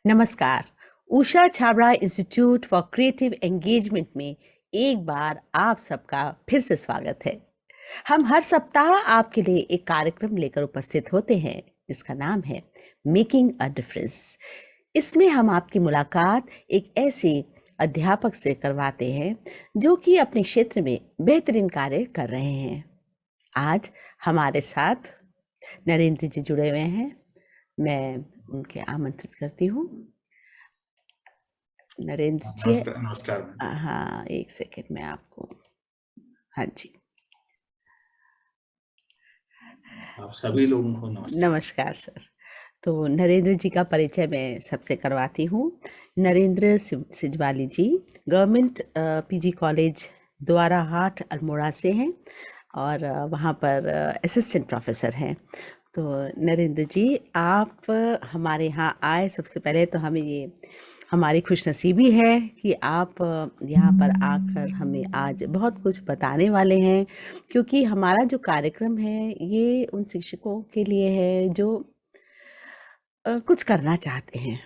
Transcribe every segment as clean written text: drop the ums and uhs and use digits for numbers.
नमस्कार। Usha Chhabra institute for creative engagement में एक बार आप सबका फिर से स्वागत है। हम हर सप्ताह आपके लिए एक कार्यक्रम लेकर उपस्थित होते हैं जिसका नाम है मेकिंग अ डिफरेंस। इसमें हम आपकी मुलाकात एक ऐसे अध्यापक से करवाते हैं जो कि अपने क्षेत्र में बेहतरीन कार्य कर रहे हैं। आज हमारे साथ नरेंद्र जी जुड़े हुए हैं। मैं उनके आमंत्रित करती हूँ। नरेंद्र जी। नमस्कार नमस्कार मैम। हाँ, एक सेकेंड में आपको। हाँ जी, आप सभी लोगों को नमस्कार। नमस्कार सर। तो नरेंद्र जी का परिचय मैं सबसे करवाती हूँ। Narendra Sijwali ji government PG college Dwarahat Almora से हैं और वहाँ पर असिस्टेंट प्रोफेसर हैं। तो नरेंद्र जी, आप हमारे यहाँ आए, सबसे पहले तो हमें ये हमारी खुशनसीबी है कि आप यहाँ पर आकर हमें आज बहुत कुछ बताने वाले हैं, क्योंकि हमारा जो कार्यक्रम है ये उन शिक्षकों के लिए है जो कुछ करना चाहते हैं,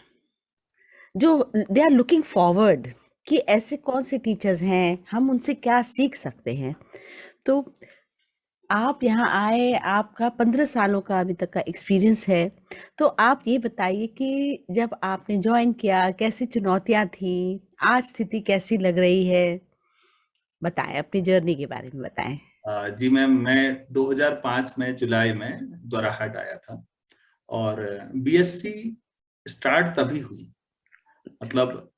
जो दे आर लुकिंग फॉरवर्ड कि ऐसे कौन से टीचर्स हैं, हम उनसे क्या सीख सकते हैं। तो आप यहाँ आए, आपका 15 सालों का अभी तक का एक्सपीरियंस है। तो आप ये बताइए कि जब आपने ज्वाइन किया, कैसी चुनौतियाँ थीं? आज स्थिति कैसी लग रही है? बताएँ, अपनी जर्नी के बारे में बताएँ। जी मैम, मैं 2005 में जुलाई में द्वाराहाट आया था और बीएससी स्टार्ट तभी हुई। मतलब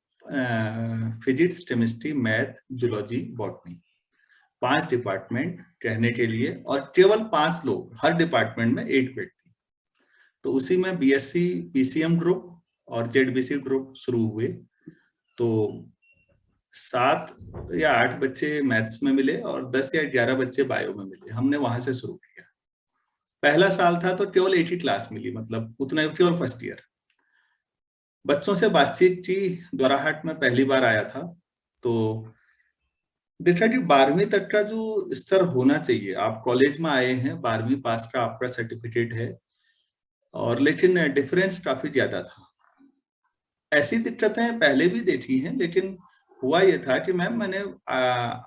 physics, chemistry, math, zoology, botany, 5 department कहने के लिए, और केवल 5 लोग, हर डिपार्टमेंट में 8 व्यक्ति। तो उसी में बीएससी पीसीएम ग्रुप और जेडबीसी ग्रुप शुरू हुए। तो 7 या 8 बच्चे मैथ्स में मिले और 10 या 11 बच्चे बायो में मिले। हमने वहां से शुरू किया। पहला साल था तो केवल 80 क्लास मिली, मतलब उतना केवल फर्स्ट ईयर। बच्चों से बातचीत की, द्वाराहाट में पहली बार आया था, तो देखा कि 12वीं तक का जो स्तर होना चाहिए, आप कॉलेज में आए हैं, 12वीं पास का आपका सर्टिफिकेट है, और लेकिन डिफरेंस काफी ज्यादा था। ऐसी दिक्कतें पहले भी देखी हैं, लेकिन हुआ ये था कि मैम, मैंने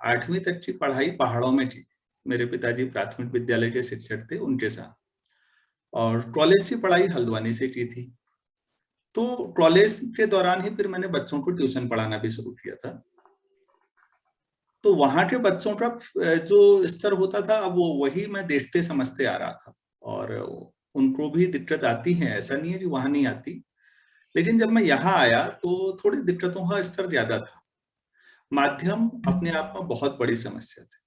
8वीं तक की पढ़ाई पहाड़ों में की। मेरे पिताजी प्राथमिक विद्यालय के शिक्षक थे, उनके साथ। और कॉलेज की पढ़ाई हल्द्वानी से की थी। तो कॉलेज के दौरान ही फिर मैंने बच्चों को ट्यूशन पढ़ाना भी शुरू किया था। तो वहां के बच्चों का जो स्तर होता था, अब वो वही मैं देखते समझते आ रहा था। और उनको भी दिक्कत आती है, ऐसा नहीं है कि वहां नहीं आती, लेकिन जब मैं यहाँ आया तो थोड़ी दिक्कतों का स्तर ज्यादा था। माध्यम अपने आप में बहुत बड़ी समस्या थी।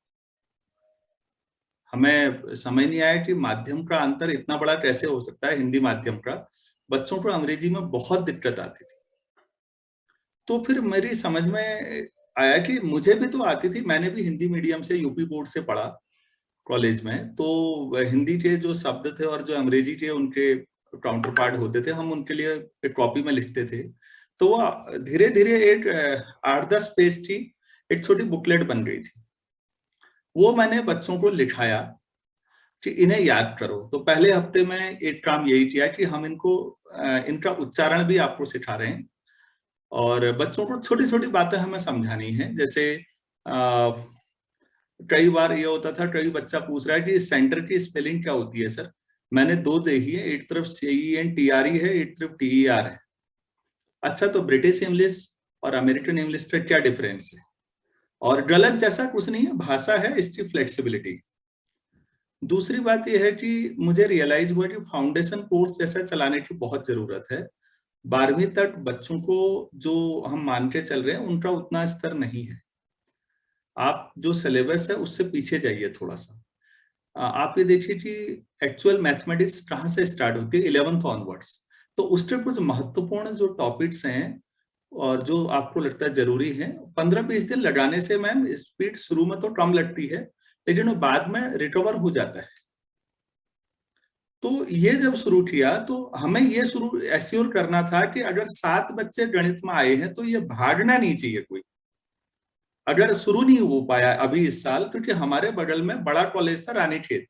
हमें समझ नहीं आया कि माध्यम का अंतर इतना बड़ा कैसे हो सकता है। हिंदी माध्यम का बच्चों को अंग्रेजी में बहुत दिक्कत आती थी। तो फिर मेरी समझ में आया कि मुझे भी तो आती थी, मैंने भी हिंदी मीडियम से यूपी बोर्ड से पढ़ा कॉलेज में। तो हिंदी के जो शब्द थे और जो अंग्रेजी के उनके काउंटर पार्ट होते थे, हम उनके लिए एक कॉपी में लिखते थे। तो वो धीरे धीरे एक 8-10 पेज की एक छोटी बुकलेट बन गई थी। वो मैंने बच्चों को लिखाया कि इन्हें याद करो। तो पहले हफ्ते में एक काम यही किया कि हम इनको इनका उच्चारण भी आपको सिखा रहे हैं, और बच्चों को छोटी छोटी बातें हमें समझानी है। जैसे कई बार ये होता था, कई बच्चा पूछ रहा है कि सेंटर की स्पेलिंग क्या होती है सर। मैंने 2 देखी है, एक तरफ CENTRE है, एक तरफ TER है। अच्छा, तो ब्रिटिश इंग्लिश और अमेरिकन इंग्लिश का क्या डिफरेंस है? और गलत जैसा कुछ नहीं है, भाषा है, इसकी फ्लेक्सिबिलिटी। दूसरी बात यह है कि मुझे रियलाइज हुआ कि फाउंडेशन कोर्स जैसा चलाने की बहुत जरूरत है। 12वीं तक बच्चों को जो हम मान के चल रहे हैं, उनका उतना स्तर नहीं है। आप जो सिलेबस है उससे पीछे जाइए थोड़ा सा। आप ये देखिए कि एक्चुअल मैथमेटिक्स कहाँ से स्टार्ट होती है, 11th ऑनवर्ड्स। तो उसके कुछ महत्वपूर्ण जो टॉपिक्स हैं और जो आपको लगता है जरूरी है, 15-20 दिन लगाने से मैम स्पीड शुरू में तो कम लगती है, लेकिन वो बाद में रिकवर हो जाता है। तो ये जब शुरू किया तो हमें ये शुरू एश्योर करना था कि अगर 7 बच्चे गणित में आए हैं तो ये भागना नहीं चाहिए कोई। अगर शुरू नहीं हो पाया अभी इस साल, क्योंकि हमारे बगल में बड़ा कॉलेज था रानीखेत,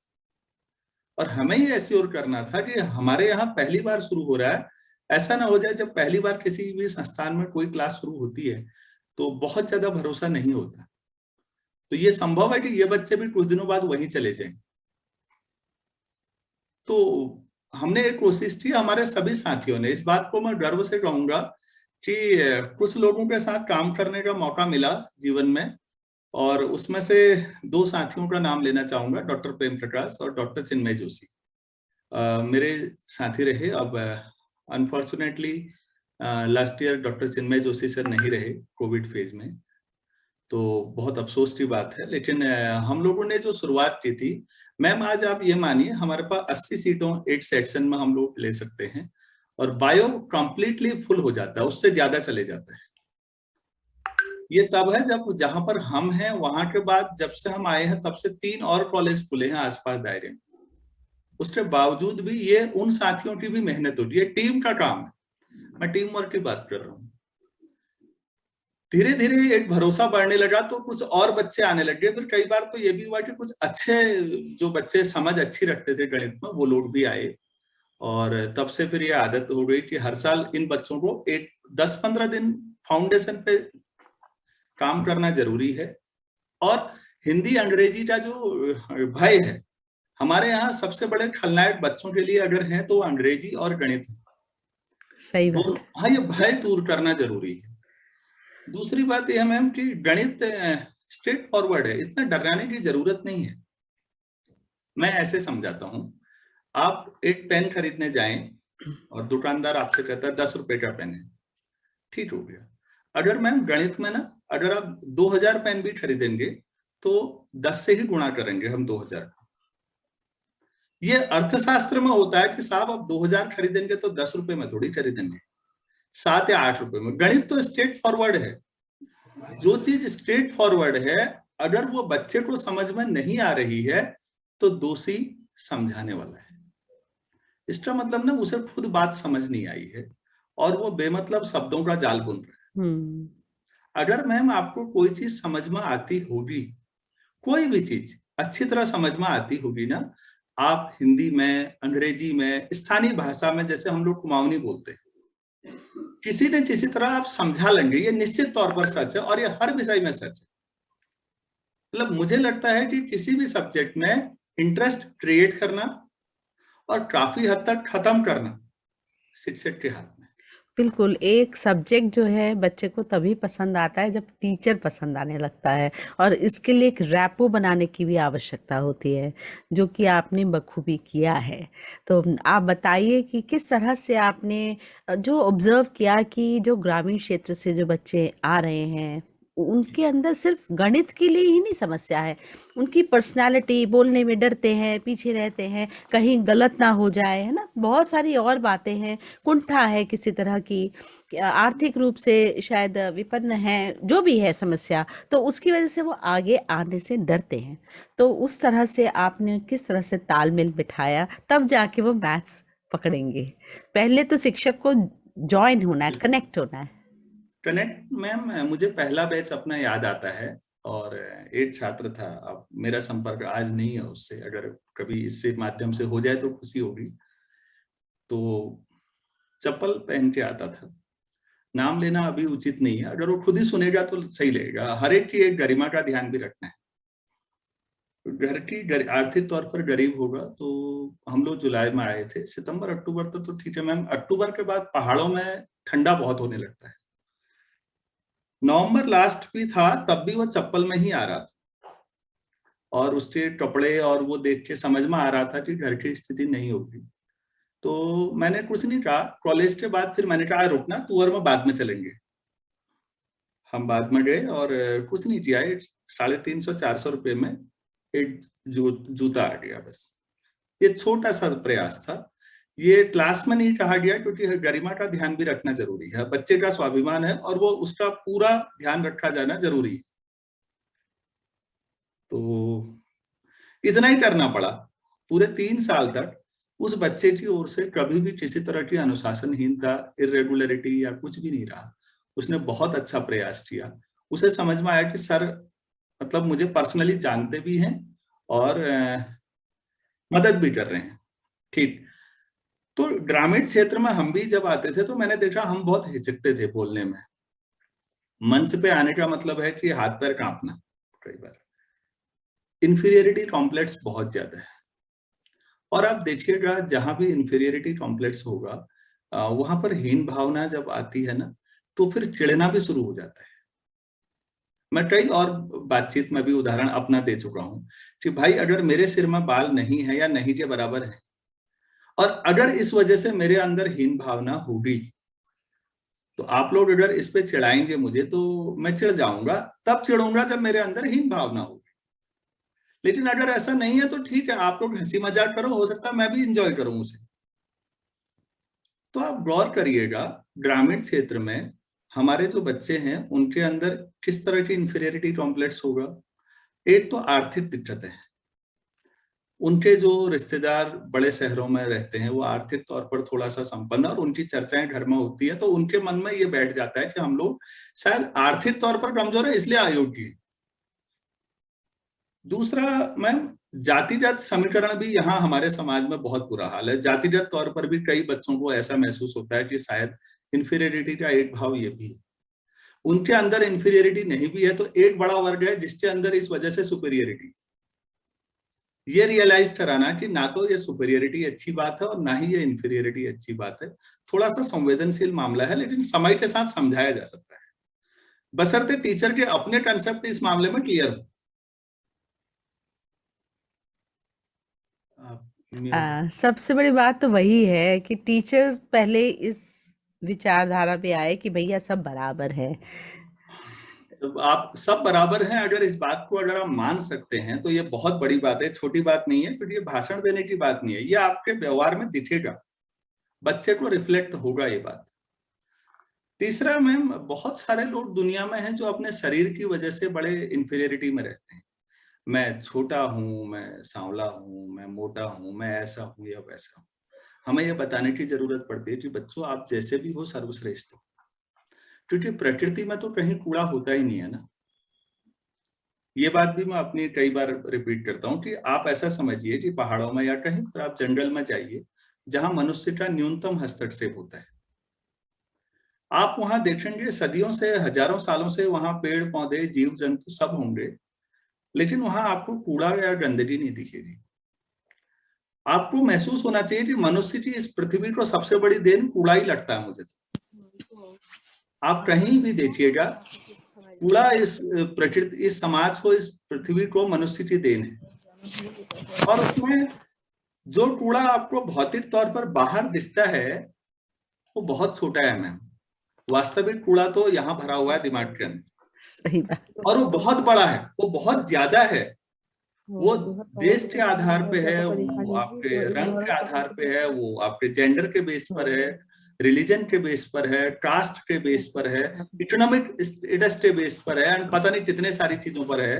और हमें ये एश्योर करना था कि हमारे यहाँ पहली बार शुरू हो रहा है, ऐसा ना हो जाए जब पहली बार किसी भी संस्थान में कोई क्लास शुरू होती है तो बहुत ज्यादा भरोसा नहीं होता। तो ये संभव है कि ये बच्चे भी कुछ दिनों बाद वहीं चले जाएं। तो हमने एक कोशिश की, हमारे सभी साथियों ने, इस बात को मैं गर्व से कहूंगा कि कुछ लोगों के साथ काम करने का मौका मिला जीवन में, और उसमें से 2 साथियों का नाम लेना चाहूंगा, डॉक्टर प्रेम प्रकाश और डॉक्टर चिन्मय जोशी। मेरे साथी रहे। अब अनफॉर्चुनेटली लास्ट ईयर डॉक्टर चिन्मय जोशी सर नहीं रहे कोविड फेज में, तो बहुत अफसोस की बात है। लेकिन हम लोगों ने जो शुरुआत की थी, मैम आज आप ये मानिए हमारे पास 80 सीटों एक सेक्शन में हम लोग ले सकते हैं, और बायो कंप्लीटली फुल हो जाता है, उससे ज्यादा चले जाता है। ये तब है जब जहां पर हम हैं, वहां के बाद जब से हम आए हैं तब से 3 और कॉलेज खुले हैं आसपास दायरे में। उसके बावजूद भी ये उन साथियों की भी मेहनत होती है, टीम का काम है, मैं टीम वर्क की बात कर रहा हूँ। धीरे धीरे एक भरोसा बढ़ने लगा तो कुछ और बच्चे आने लगे। फिर कई बार तो ये भी हुआ कि कुछ अच्छे जो बच्चे समझ अच्छी रखते थे गणित में, वो लोग भी आए, और तब से फिर ये आदत हो गई कि हर साल इन बच्चों को एक 10-15 दिन फाउंडेशन पे काम करना जरूरी है। और हिंदी अंग्रेजी का जो भय है, हमारे यहाँ सबसे बड़े खलनायक बच्चों के लिए अगर हैं तो अंग्रेजी और गणित है। सही बात। हाँ, ये भय दूर करना जरूरी है। दूसरी बात यह मैम कि गणित स्ट्रेट फॉरवर्ड है, इतना डराने की जरूरत नहीं है। मैं ऐसे समझाता हूँ, आप एक पेन खरीदने जाएं और दुकानदार आपसे कहता है 10 रुपए का पेन है, ठीक हो गया। अगर मैम गणित में ना, अगर आप 2000 पेन भी खरीदेंगे तो 10 से ही गुणा करेंगे हम 2000 का। ये अर्थशास्त्र में होता है कि साहब आप 2000 खरीदेंगे तो 10 रुपए में थोड़ी खरीदेंगे, 7 या 8 रुपए में। गणित तो स्ट्रेट फॉरवर्ड है। जो चीज स्ट्रेट फॉरवर्ड है, अगर वो बच्चे को समझ में नहीं आ रही है तो दोषी समझाने वाला है। इसका मतलब ना उसे खुद बात समझ नहीं आई है और वो बेमतलब शब्दों का जाल बुन रहा है। अगर मैम आपको कोई चीज समझ में आती होगी, कोई भी चीज अच्छी तरह समझ में आती होगी ना, आप हिंदी में, अंग्रेजी में, स्थानीय भाषा में, जैसे हम लोग कुमाऊनी बोलते हैं, किसी न किसी तरह आप समझा लेंगे। ये निश्चित तौर पर सच है और ये हर विषय में सच है। मतलब मुझे लगता है कि किसी भी सब्जेक्ट में इंटरेस्ट क्रिएट करना और काफी हद तक खत्म करना शिक्षक के हाथ में। बिल्कुल, एक सब्जेक्ट जो है बच्चे को तभी पसंद आता है जब टीचर पसंद आने लगता है, और इसके लिए एक रैपो बनाने की भी आवश्यकता होती है, जो कि आपने बखूबी किया है। तो आप बताइए कि किस तरह से आपने जो ऑब्जर्व किया कि जो ग्रामीण क्षेत्र से जो बच्चे आ रहे हैं, उनके अंदर सिर्फ गणित के लिए ही नहीं समस्या है, उनकी पर्सनालिटी, बोलने में डरते हैं, पीछे रहते हैं, कहीं गलत ना हो जाए, है ना, बहुत सारी और बातें हैं, कुंठा है किसी तरह की, आर्थिक रूप से शायद विपन्न है, जो भी है समस्या, तो उसकी वजह से वो आगे आने से डरते हैं। तो उस तरह से आपने किस तरह से तालमेल बिठाया, तब जाके वो मैथ्स पकड़ेंगे? पहले तो शिक्षक को ज्वाइन होना है, कनेक्ट होना है। कनेक्ट मैम, मुझे पहला बैच अपना याद आता है, और एक छात्र था, अब मेरा संपर्क आज नहीं है उससे, अगर कभी इससे माध्यम से हो जाए तो खुशी होगी। तो चप्पल पहन के आता था, नाम लेना अभी उचित नहीं है, अगर वो खुद ही सुनेगा तो सही लगेगा। हर एक की एक गरिमा का ध्यान भी रखना है। घर की आर्थिक तौर पर गरीब होगा। तो हम लोग जुलाई में आए थे, सितंबर अक्टूबर तक तो ठीक है मैम। अक्टूबर के बाद पहाड़ों में ठंडा बहुत होने लगता है। नवंबर लास्ट भी था, तब भी वो चप्पल में ही आ रहा था, और उसके कपड़े और वो देख के समझ में आ रहा था कि घर की स्थिति नहीं होगी। तो मैंने कुछ नहीं कहा। कॉलेज के बाद फिर मैंने कहा रुकना, तू और मैं बाद में चलेंगे। हम बाद में गए और कुछ नहीं किया, 350-400 रुपए में एक जूता आ गया बस। ये छोटा सा प्रयास था। ये क्लास में नहीं कहा गया क्योंकि गरिमा का ध्यान भी रखना जरूरी है, बच्चे का स्वाभिमान है और वो उसका पूरा ध्यान रखा जाना जरूरी है। तो इतना ही करना पड़ा। पूरे 3 साल तक उस बच्चे की ओर से कभी भी किसी तरह की अनुशासनहीनता, इरेगुलरिटी या कुछ भी नहीं रहा। उसने बहुत अच्छा प्रयास किया। उसे समझ में आया कि सर मतलब मुझे पर्सनली जानते भी हैं और मदद भी कर रहे हैं। ठीक, तो ग्रामीण क्षेत्र में हम भी जब आते थे तो मैंने देखा हम बहुत हिचकते थे बोलने में। मंच पे आने का मतलब है कि हाथ पैर कांपना। कई बार इंफीरियरिटी कॉम्प्लेक्स बहुत ज्यादा है, और आप देखिएगा जहां भी इंफीरियरिटी कॉम्प्लेक्स होगा वहां पर हीन भावना जब आती है ना, तो फिर चिढ़ना भी शुरू हो जाता है। मैं कई और बातचीत में भी उदाहरण अपना दे चुका हूं कि भाई अगर मेरे सिर में बाल नहीं है या नहीं के बराबर है, और अगर इस वजह से मेरे अंदर हीन भावना होगी, तो आप लोग अगर इस पे चिढ़ाएंगे मुझे तो मैं चिढ़ जाऊंगा, तब चिढ़ूंगा जब मेरे अंदर हीन भावना होगी। लेकिन अगर ऐसा नहीं है तो ठीक है, आप लोग हंसी मजाक करो, हो सकता है मैं भी इंजॉय करूं उसे। तो आप गौर करिएगा ग्रामीण क्षेत्र में हमारे जो बच्चे हैं उनके अंदर किस तरह की इंफीरियरिटी कॉम्प्लेक्स होगा। एक तो आर्थिक दिक्कत है, उनके जो रिश्तेदार बड़े शहरों में रहते हैं वो आर्थिक तौर पर थोड़ा सा संपन्न, और उनकी चर्चाएं घर में होती है तो उनके मन में ये बैठ जाता है कि हम लोग शायद आर्थिक तौर पर कमजोर है इसलिए अयोग्य। दूसरा मैम, जातिगत समीकरण भी यहाँ हमारे समाज में बहुत बुरा हाल है। जातिगत तौर पर भी कई बच्चों को ऐसा महसूस होता है कि शायद इंफीरियरिटी का एक भाव ये भी है। उनके अंदर इंफीरियरिटी नहीं भी है तो एक बड़ा वर्ग है जिसके अंदर इस वजह से सुपीरियरिटी। ये रियलाइज कराना कि ना तो ये सुपीरियरिटी अच्छी बात है और ना ही ये इंफीरियरिटी अच्छी बात है। थोड़ा सा संवेदनशील मामला है, लेकिन समय के साथ समझाया जा सकता है, बशर्ते टीचर के अपने कंसेप्ट इस मामले में क्लियर हो। सबसे बड़ी बात तो वही है कि टीचर पहले इस विचारधारा पे आए कि भैया सब बराबर है। जब आप सब बराबर हैं, अगर इस बात को अगर आप मान सकते हैं तो ये बहुत बड़ी बात है, छोटी बात नहीं है, क्योंकि ये भाषण देने की बात नहीं है, ये आपके व्यवहार में दिखेगा, बच्चे को रिफ्लेक्ट होगा ये बात। तीसरा मैम, बहुत सारे लोग दुनिया में हैं जो अपने शरीर की वजह से बड़े इंफीरियरिटी में रहते हैं। मैं छोटा हूं, मैं सांवला हूं, मैं मोटा हूं, मैं ऐसा हूं या वैसा हूं। हमें यह बताने की जरूरत पड़ती है कि बच्चों आप जैसे भी हो सर्वश्रेष्ठ हो, क्योंकि प्रकृति में तो कहीं कूड़ा होता ही नहीं है ना। ये बात भी मैं अपनी कई बार रिपीट करता हूँ कि आप ऐसा समझिए कि पहाड़ों में या कहीं पर आप जंगल में जाइए जहां मनुष्य का न्यूनतम हस्तक्षेप होता है। आप वहां देखेंगे सदियों से, हजारों सालों से वहां पेड़ पौधे जीव जंतु सब होंगे, लेकिन वहां आपको कूड़ा या गंदगी नहीं दिखेगी। आपको महसूस होना चाहिए कि मनुष्य की इस पृथ्वी को सबसे बड़ी देन कूड़ा ही लगता है मुझे तो। आप कहीं भी देखिएगा कूड़ा इस प्रकृति, इस समाज को, इस पृथ्वी को मनुष्य की देन है। और उसमें जो कूड़ा आपको भौतिक तौर पर बाहर दिखता है वो बहुत छोटा है मैम। वास्तविक कूड़ा तो यहाँ भरा हुआ है दिमाग के अंदर। सही बात। और वो बहुत बड़ा है, वो बहुत ज्यादा है। वो देश के आधार पे है, वो आपके रंग के आधार पे है, वो आपके जेंडर के बेस पर है, रिलीजन के बेस पर है, कास्ट के बेस पर है, इकोनॉमिक स्टेटस के बेस पर है, और पता नहीं कितने सारी चीजों पर है।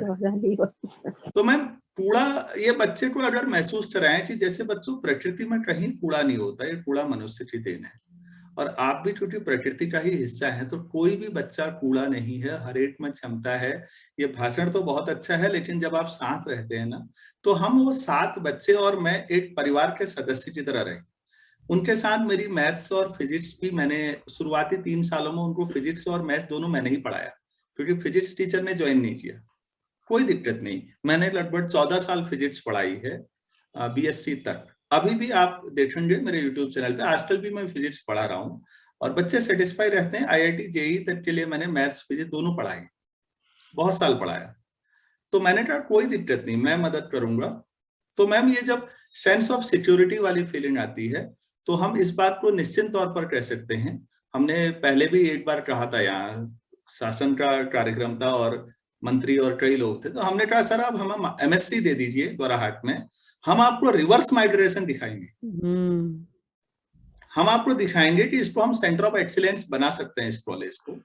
तो मैम कूड़ा, ये बच्चे को अगर महसूस कराएं कि जैसे बच्चों प्रकृति में कहीं कूड़ा नहीं होता, ये कूड़ा मनुष्य की देन है, और आप भी चूंकि प्रकृति का ही हिस्सा है तो कोई भी बच्चा कूड़ा नहीं है, हर एक में क्षमता है। ये भाषण तो बहुत अच्छा है, लेकिन जब आप साथ रहते हैं ना, तो हम वो 7 बच्चे और मैं एक परिवार के सदस्य की तरह रहे। उनके साथ मेरी मैथ्स और फिजिक्स भी, मैंने शुरुआती 3 सालों में उनको फिजिक्स और मैथ्स दोनों मैंने ही पढ़ाया, क्योंकि फिजिक्स टीचर ने ज्वाइन नहीं किया। कोई दिक्कत नहीं, मैंने लगभग 14 साल फिजिक्स पढ़ाई है, BSc तक। अभी भी आप देखेंगे मेरे YouTube चैनल पे, आजकल भी मैं फिजिक्स पढ़ा रहा हूँ और बच्चे सेटिस्फाई रहते हैं। IIT JEE तक के लिए मैंने मैथ्स फिजिक्स दोनों पढ़ाए, बहुत साल पढ़ाया। तो मैंने कहा कोई दिक्कत नहीं, मैं मदद करूंगा। तो मैम ये जब सेंस ऑफ सिक्योरिटी वाली फीलिंग आती है तो हम इस बात को निश्चित तौर पर कह सकते हैं। हमने पहले भी एक बार कहा था, यहाँ शासन का कार्यक्रम था और मंत्री और कई लोग थे, तो हमने कहा सर आप हमें MSc दे दीजिए द्वाराहाट में, हम आपको रिवर्स माइग्रेशन दिखाएंगे। हम आपको दिखाएंगे कि इसको हम सेंटर ऑफ एक्सीलेंस बना सकते हैं इस कॉलेज को।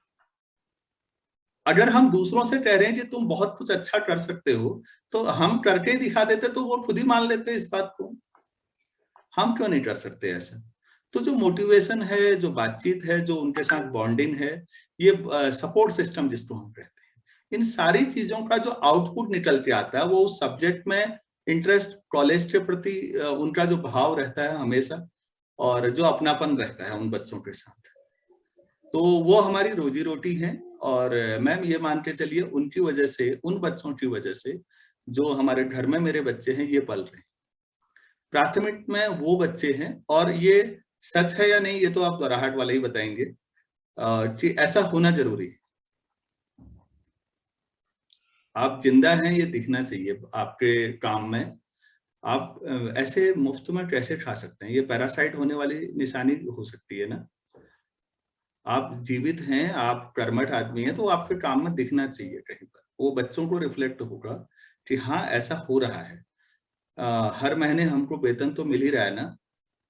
अगर हम दूसरों से कह रहे हैं कि तुम बहुत कुछ अच्छा कर सकते हो, तो हम करके दिखा देते तो वो खुद ही मान लेते इस बात को। हम क्यों नहीं कर सकते ऐसा? तो जो मोटिवेशन है, जो बातचीत है, जो उनके साथ बॉन्डिंग है, ये सपोर्ट सिस्टम जिसको हम कहते हैं, इन सारी चीजों का जो आउटपुट निकल के आता है वो उस सब्जेक्ट में इंटरेस्ट, कॉलेज के प्रति उनका जो भाव रहता है हमेशा, और जो अपनापन रहता है उन बच्चों के साथ, तो वो हमारी रोजी रोटी है। और मैम ये मान के चलिए उनकी वजह से, उन बच्चों की वजह से जो हमारे घर में मेरे बच्चे हैं ये पल रहे हैं। प्राथमिक में वो बच्चे हैं, और ये सच है या नहीं ये तो आप दोराहाट वाले ही बताएंगे कि ऐसा होना जरूरी है। आप जिंदा हैं ये दिखना चाहिए आपके काम में। आप ऐसे मुफ्त में कैसे खा सकते हैं, ये पैरासाइट होने वाली निशानी हो सकती है ना। आप जीवित हैं, आप कर्मठ आदमी हैं, तो आपके काम में दिखना चाहिए कहीं पर, वो बच्चों को रिफ्लेक्ट होगा कि हाँ ऐसा हो रहा है। हर महीने हमको वेतन तो मिल ही रहा है ना,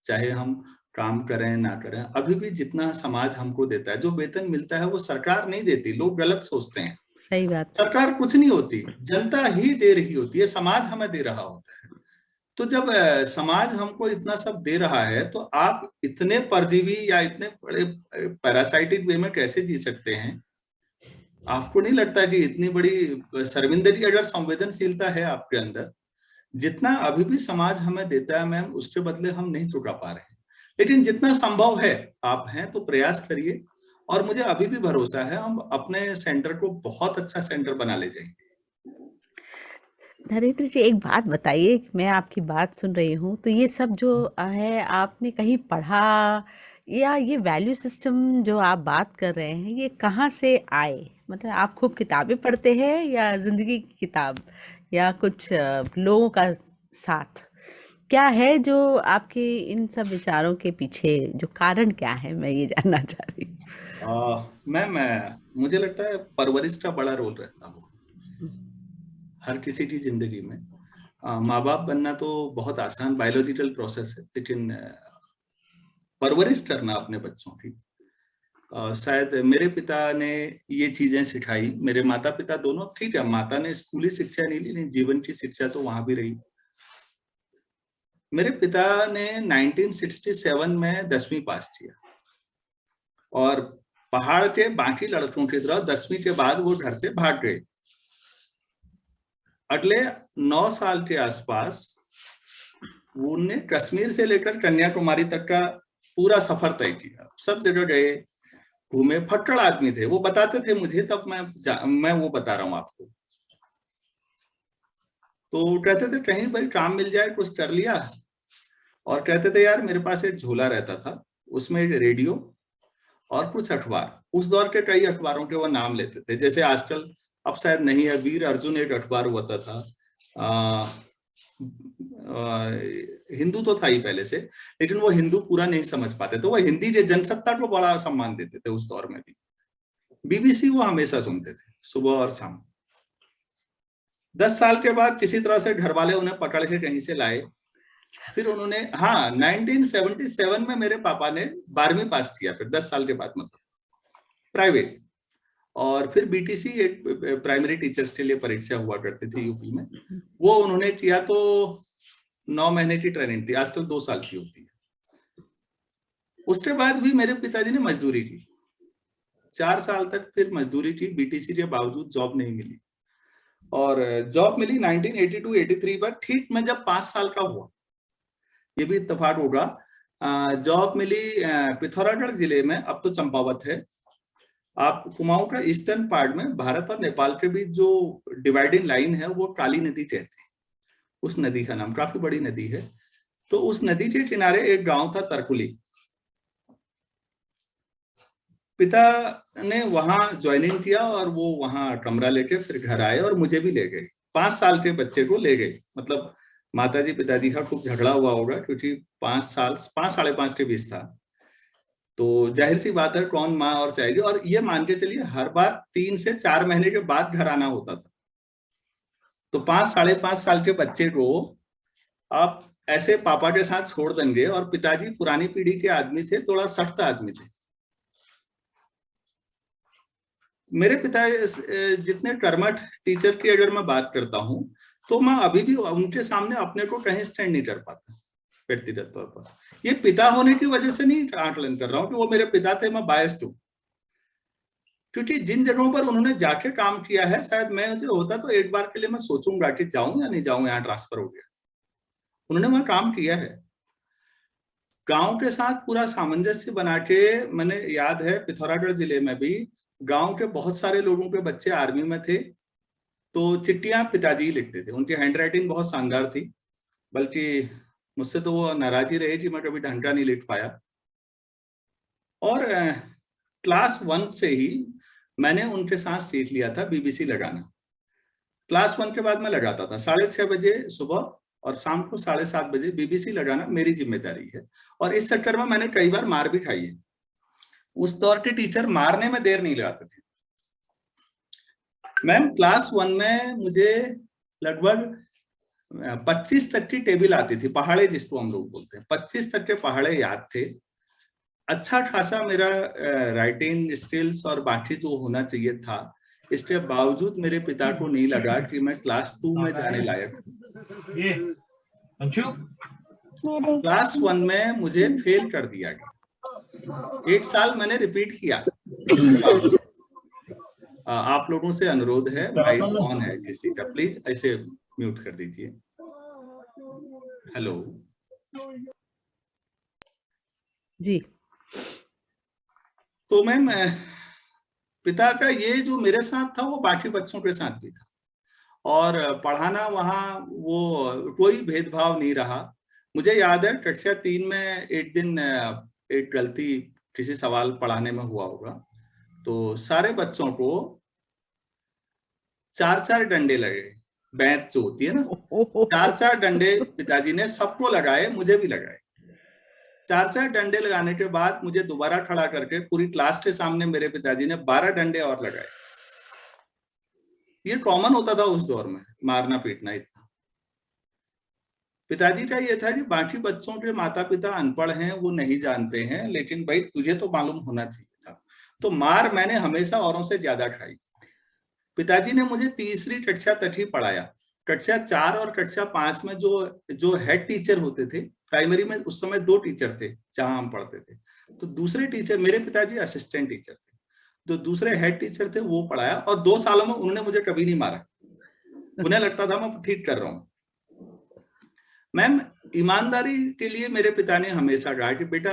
चाहे हम काम करें ना करें। अभी भी जितना समाज हमको देता है, जो वेतन मिलता है वो सरकार नहीं देती, लोग गलत सोचते हैं। सही बात। सरकार कुछ नहीं होती, जनता ही दे रही होती है, समाज हमें दे रहा होता है। तो जब समाज हमको इतना सब दे रहा है, तो आप इतने परजीवी या इतने बड़े पैरासाइटिक वे में कैसे जी सकते हैं? आपको नहीं लगता कि इतनी बड़ी शर्मिंदगी, अगर संवेदनशीलता है आपके अंदर, जितना अभी भी समाज हमें देता है मैम, उसके बदले हम नहीं चुका पा रहे हैं। लेकिन जितना संभव है, आप हैं तो प्रयास करिए, और मुझे अभी भी भरोसा है हम अपने सेंटर को बहुत अच्छा सेंटर बना ले जाएंगे। नरेंद्र जी, एक बात बताइए, मैं आपकी बात सुन रही हूँ, तो ये सब जो है आपने कहीं पढ़ा, या ये वैल्यू सिस्टम जो आप बात कर रहे हैं ये कहाँ से आए? मतलब आप खूब किताबें पढ़ते हैं, या जिंदगी की किताब, या कुछ लोगों का साथ? क्या है जो आपके इन सब विचारों के पीछे, जो कारण क्या है, मैं ये जानना चाह रही हूँ। मैम मुझे लगता है परवरिश का बड़ा रोल रहता है हर किसी की जिंदगी में। माँ बाप बनना तो बहुत आसान बायोलॉजिकल प्रोसेस है, लेकिन परवरिश करना अपने बच्चों की, शायद मेरे पिता ने ये चीजें सिखाई। मेरे माता पिता दोनों, ठीक है, माता ने स्कूली शिक्षा नहीं ली, लेकिन जीवन की शिक्षा तो वहां भी रही। मेरे पिता ने 1967 में 10वीं पास किया, और पहाड़ के बाकी लड़कों की तरह 10वीं के बाद वो घर से भाग गए। अगले 9 साल के आसपास उन्होंने कश्मीर से लेकर कन्याकुमारी तक का पूरा सफर तय किया, सब जगह गए, घूमे। फट्टड़ आदमी थे, वो बताते थे मुझे, तब मैं वो बता रहा हूँ आपको। तो कहते थे कहीं भाई काम मिल जाए, कुछ कर लिया। और कहते थे यार मेरे पास एक झोला रहता था, उसमें एक रेडियो और कुछ अखबार, उस दौर के कई अखबारों के वो नाम लेते थे, जैसे आजकल अब शायद नहीं है, वीर अर्जुन एक अखबार होता था। हिंदू तो था ही पहले से, लेकिन वो हिंदू पूरा नहीं समझ पाते, तो वो हिंदी के जनसत्ता को बड़ा सम्मान देते थे उस दौर में भी। बीबीसी वो हमेशा सुनते थे, सुबह और शाम। 10 साल के बाद किसी तरह से घर वाले उन्हें पकड़ के कहीं से लाए। फिर उन्होंने, हाँ, 1977 में मेरे पापा ने 12वीं पास किया, फिर 10 साल के बाद, मतलब प्राइवेट। और फिर बीटीसी, एक प्राइमरी टीचर्स के लिए परीक्षा हुआ करती थी यूपी में, वो उन्होंने किया। तो 9 महीने की ट्रेनिंग थी, आजकल 2 साल की होती है। उसके बाद भी मेरे पिताजी ने मजदूरी की, 4 साल तक फिर मजदूरी की, बीटीसी के बावजूद जॉब नहीं मिली। और जॉब मिली 1982-83 पर, ठीक मैं जब 5 साल का हुआ, ये भी इत्तेफाक होगा। जॉब मिली पिथौरागढ़ जिले में, अब तो चंपावत है। आप कुमाऊं का ईस्टर्न पार्ट में, भारत और नेपाल के बीच जो डिवाइडिंग लाइन है वो काली नदी कहते हैं, उस नदी का नाम, काफी बड़ी नदी है। तो उस नदी के किनारे एक गांव था तरकुली। पिता ने वहां ज्वाइनिंग किया, और वो वहां कमरा लेके फिर घर आए, और मुझे भी ले गए। 5 साल के बच्चे को ले गए, मतलब माताजी पिताजी का खूब झगड़ा हुआ होगा, क्योंकि 5 साल, 5 साढ़े 5 के बीच था। तो जाहिर सी बात है कौन माँ और चाहेगी। और ये मान के चलिए हर बार 3 से 4 महीने के बाद घर आना होता था। तो 5 साढ़े 5 साल के बच्चे को आप ऐसे पापा के साथ छोड़ देंगे। और पिताजी पुरानी पीढ़ी के आदमी थे, थोड़ा सख्त आदमी थे। मेरे पिता जितने कर्मठ टीचर की अगर मैं बात करता हूँ, तो मैं अभी भी उनके सामने अपने को कहीं स्टैंड नहीं कर पाता व्यक्तिगत तौर पर। ये पिता होने की वजह से नहीं आकलन कर रहा हूँ कि वो मेरे पिता थे, मैं बायस्ड हूँ। क्योंकि जिन जगहों पर उन्होंने जाके काम किया है, शायद मैं जो होता तो एक बार के लिए मैं सोचूंगा कि जाऊं या नहीं जाऊं, यहाँ ट्रांसफर हो गया। उन्होंने वहां काम किया है। गांव के साथ पूरा सामंजस्य बना के, मैंने याद है पिथौरागढ़ जिले में भी गांव के बहुत सारे लोगों के बच्चे आर्मी में थे, तो चिट्ठियां पिताजी लिखते थे। उनकी हैंडराइटिंग बहुत शानदार थी, बल्कि मुझसे तो वो नाराज ही रहे कि मैं कभी ढंग का नहीं लिख पाया। और क्लास 1 से ही मैंने उनके साथ सीख लिया था बीबीसी लगाना। क्लास 1 के बाद मैं लगाता था 6:30 बजे सुबह और शाम को 7:30 बजे बीबीसी लगाना मेरी जिम्मेदारी है। और इस चक्कर में मैंने कई बार मार भी खाई है। उस दौर के टीचर मारने में देर नहीं लगाते थे। मैम क्लास 1 में मुझे लगभग 25 तक की टेबल आती थी, पहाड़े जिसको हम लोग बोलते हैं, 25 तक के पहाड़े याद थे। अच्छा खासा मेरा राइटिंग स्किल्स और बाकी जो होना चाहिए था, इसके बावजूद मेरे पिता को नहीं लगा कि मैं क्लास 2 में जाने लायक हूँ। क्लास 1 में मुझे फेल कर दिया गया। 1 साल मैंने रिपीट किया। इसके बावजूद आप लोगों से अनुरोध है, माइक ऑन है किसी का, प्लीज ऐसे म्यूट कर दीजिए। हेलो जी। तो मैम पिता का ये जो मेरे साथ था वो बाकी बच्चों के साथ भी था, और पढ़ाना वहाँ वो कोई भेदभाव नहीं रहा। मुझे याद है कक्षा 3 में एक दिन एक गलती किसी सवाल पढ़ाने में हुआ होगा, तो सारे बच्चों को 4-4 डंडे लगे, बैंत जो होती है ना, 4-4 डंडे पिताजी ने सबको लगाए, मुझे भी लगाए। 4-4 डंडे लगाने के बाद मुझे दोबारा खड़ा करके पूरी क्लास के सामने मेरे पिताजी ने 12 डंडे और लगाए। ये कॉमन होता था उस दौर में, मारना पीटना इतना। पिताजी का ये था कि बाकी बच्चों के माता पिता अनपढ़ हैं, वो नहीं जानते हैं, लेकिन भाई तुझे तो मालूम होना चाहिए था। तो मार मैंने हमेशा औरों से ज्यादा खाई। पिताजी ने मुझे तीसरी कक्षा तक ही पढ़ाया। कक्षा 4 और कक्षा 5 में जो हेड टीचर होते थे, प्राइमरी में उस समय 2 टीचर थे जहां हम पढ़ते थे, तो दूसरे टीचर, मेरे पिताजी असिस्टेंट टीचर थे, तो दूसरे हेड टीचर थे, वो पढ़ाया। और 2 सालों में उन्होंने मुझे कभी नहीं मारा, उन्हें लगता था मैं ठीक कर रहा हूँ। मैम ईमानदारी के लिए मेरे पिता ने हमेशा कहा कि बेटा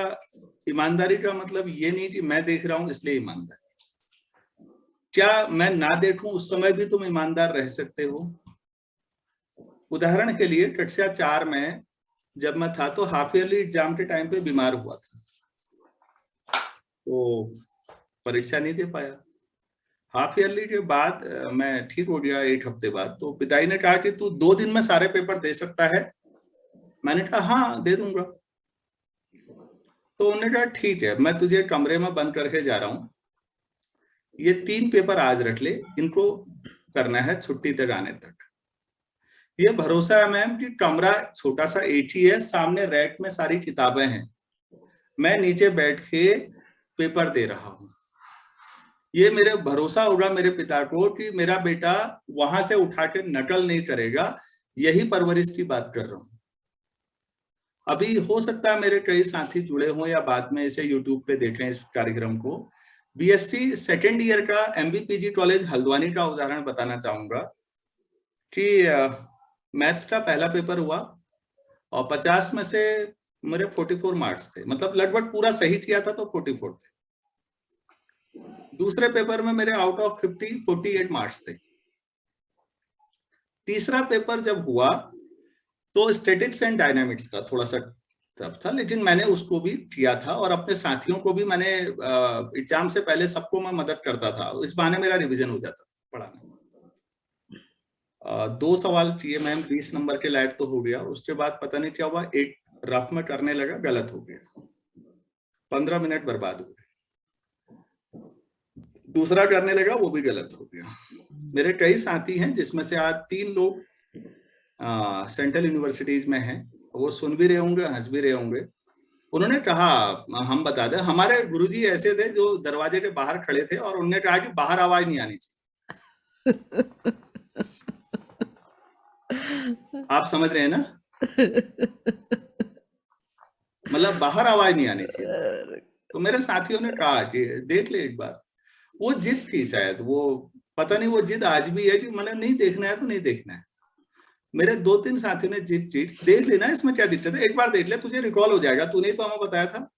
ईमानदारी का मतलब ये नहीं कि मैं देख रहा हूँ इसलिए ईमानदारी, क्या मैं ना देखूं उस समय भी तुम ईमानदार रह सकते हो। उदाहरण के लिए कक्षा 4 में जब मैं था तो हाफ ईयरली एग्जाम के टाइम पे बीमार हुआ था, तो परीक्षा नहीं दे पाया। हाफ ईयरली के बाद मैं ठीक हो गया 1 हफ्ते बाद, तो पिताजी ने कहा कि तू 2 दिन में सारे पेपर दे सकता है। मैंने कहा हाँ दे दूंगा। तो उन्होंने कहा ठीक है, मैं तुझे कमरे में बंद करके जा रहा हूँ, ये 3 पेपर आज रख ले, इनको करना है छुट्टी तक आने तक। ये भरोसा है मैम कि कमरा छोटा सा एक ही है, सामने रैक में सारी किताबें हैं, मैं नीचे बैठ के पेपर दे रहा हूँ। ये मेरे भरोसा होगा मेरे पिता को कि मेरा बेटा वहां से उठा के नकल नहीं करेगा, यही परवरिश की बात कर रहा हूँ। अभी हो सकता है मेरे कई साथी जुड़े हों या बाद में इसे यूट्यूब पे देखें इस कार्यक्रम को। बीएससी सेकेंड ईयर का एमबीपीजी कॉलेज हल्द्वानी का उदाहरण बताना चाहूंगा कि मैथ्स का पहला पेपर हुआ और 50 में से मेरे 44 मार्क्स थे, मतलब लगभग पूरा सही किया था तो 44 थे। दूसरे पेपर में मेरे आउट ऑफ 50 48 मार्क्स थे। तीसरा पेपर जब हुआ तो स्टैटिक्स एंड डायनामिक्स का थोड़ा सा टफ था, लेकिन मैंने उसको भी किया था और अपने साथियों को भी मैंने एग्जाम से पहले सबको मैं मदद करता था, इस बहाने मेरा रिवीजन हो जाता था पढ़ाने में। 2 सवाल किए मैम, 20 नंबर के लायक तो हो गया। उसके बाद पता नहीं क्या हुआ, एक रफ में करने लगा, गलत हो गया, 15 मिनट बर्बाद हो गए। दूसरा करने लगा, वो भी गलत हो गया। मेरे कई साथी हैं जिसमें से आज 3 लोग सेंट्रल यूनिवर्सिटीज में हैं, वो सुन भी रहे होंगे, हंस भी रहे होंगे। उन्होंने कहा हम बता दें, हमारे गुरुजी ऐसे थे जो दरवाजे के बाहर खड़े थे और उन्होंने कहा कि बाहर आवाज नहीं आनी चाहिए। आप समझ रहे हैं ना, मतलब बाहर आवाज नहीं आनी चाहिए। तो मेरे साथियों ने कहा कि देख ले एक बार, वो जिद थी शायद, वो पता नहीं वो जिद आज भी है कि मैंने नहीं देखना है तो नहीं देखना है। मेरे 2-3 साथियों ने जीत देख लेना, इसमें क्या दिक्कत है, एक बार देख ले, तुझे रिकॉल हो जाएगा, तूने तो हमें बताया था।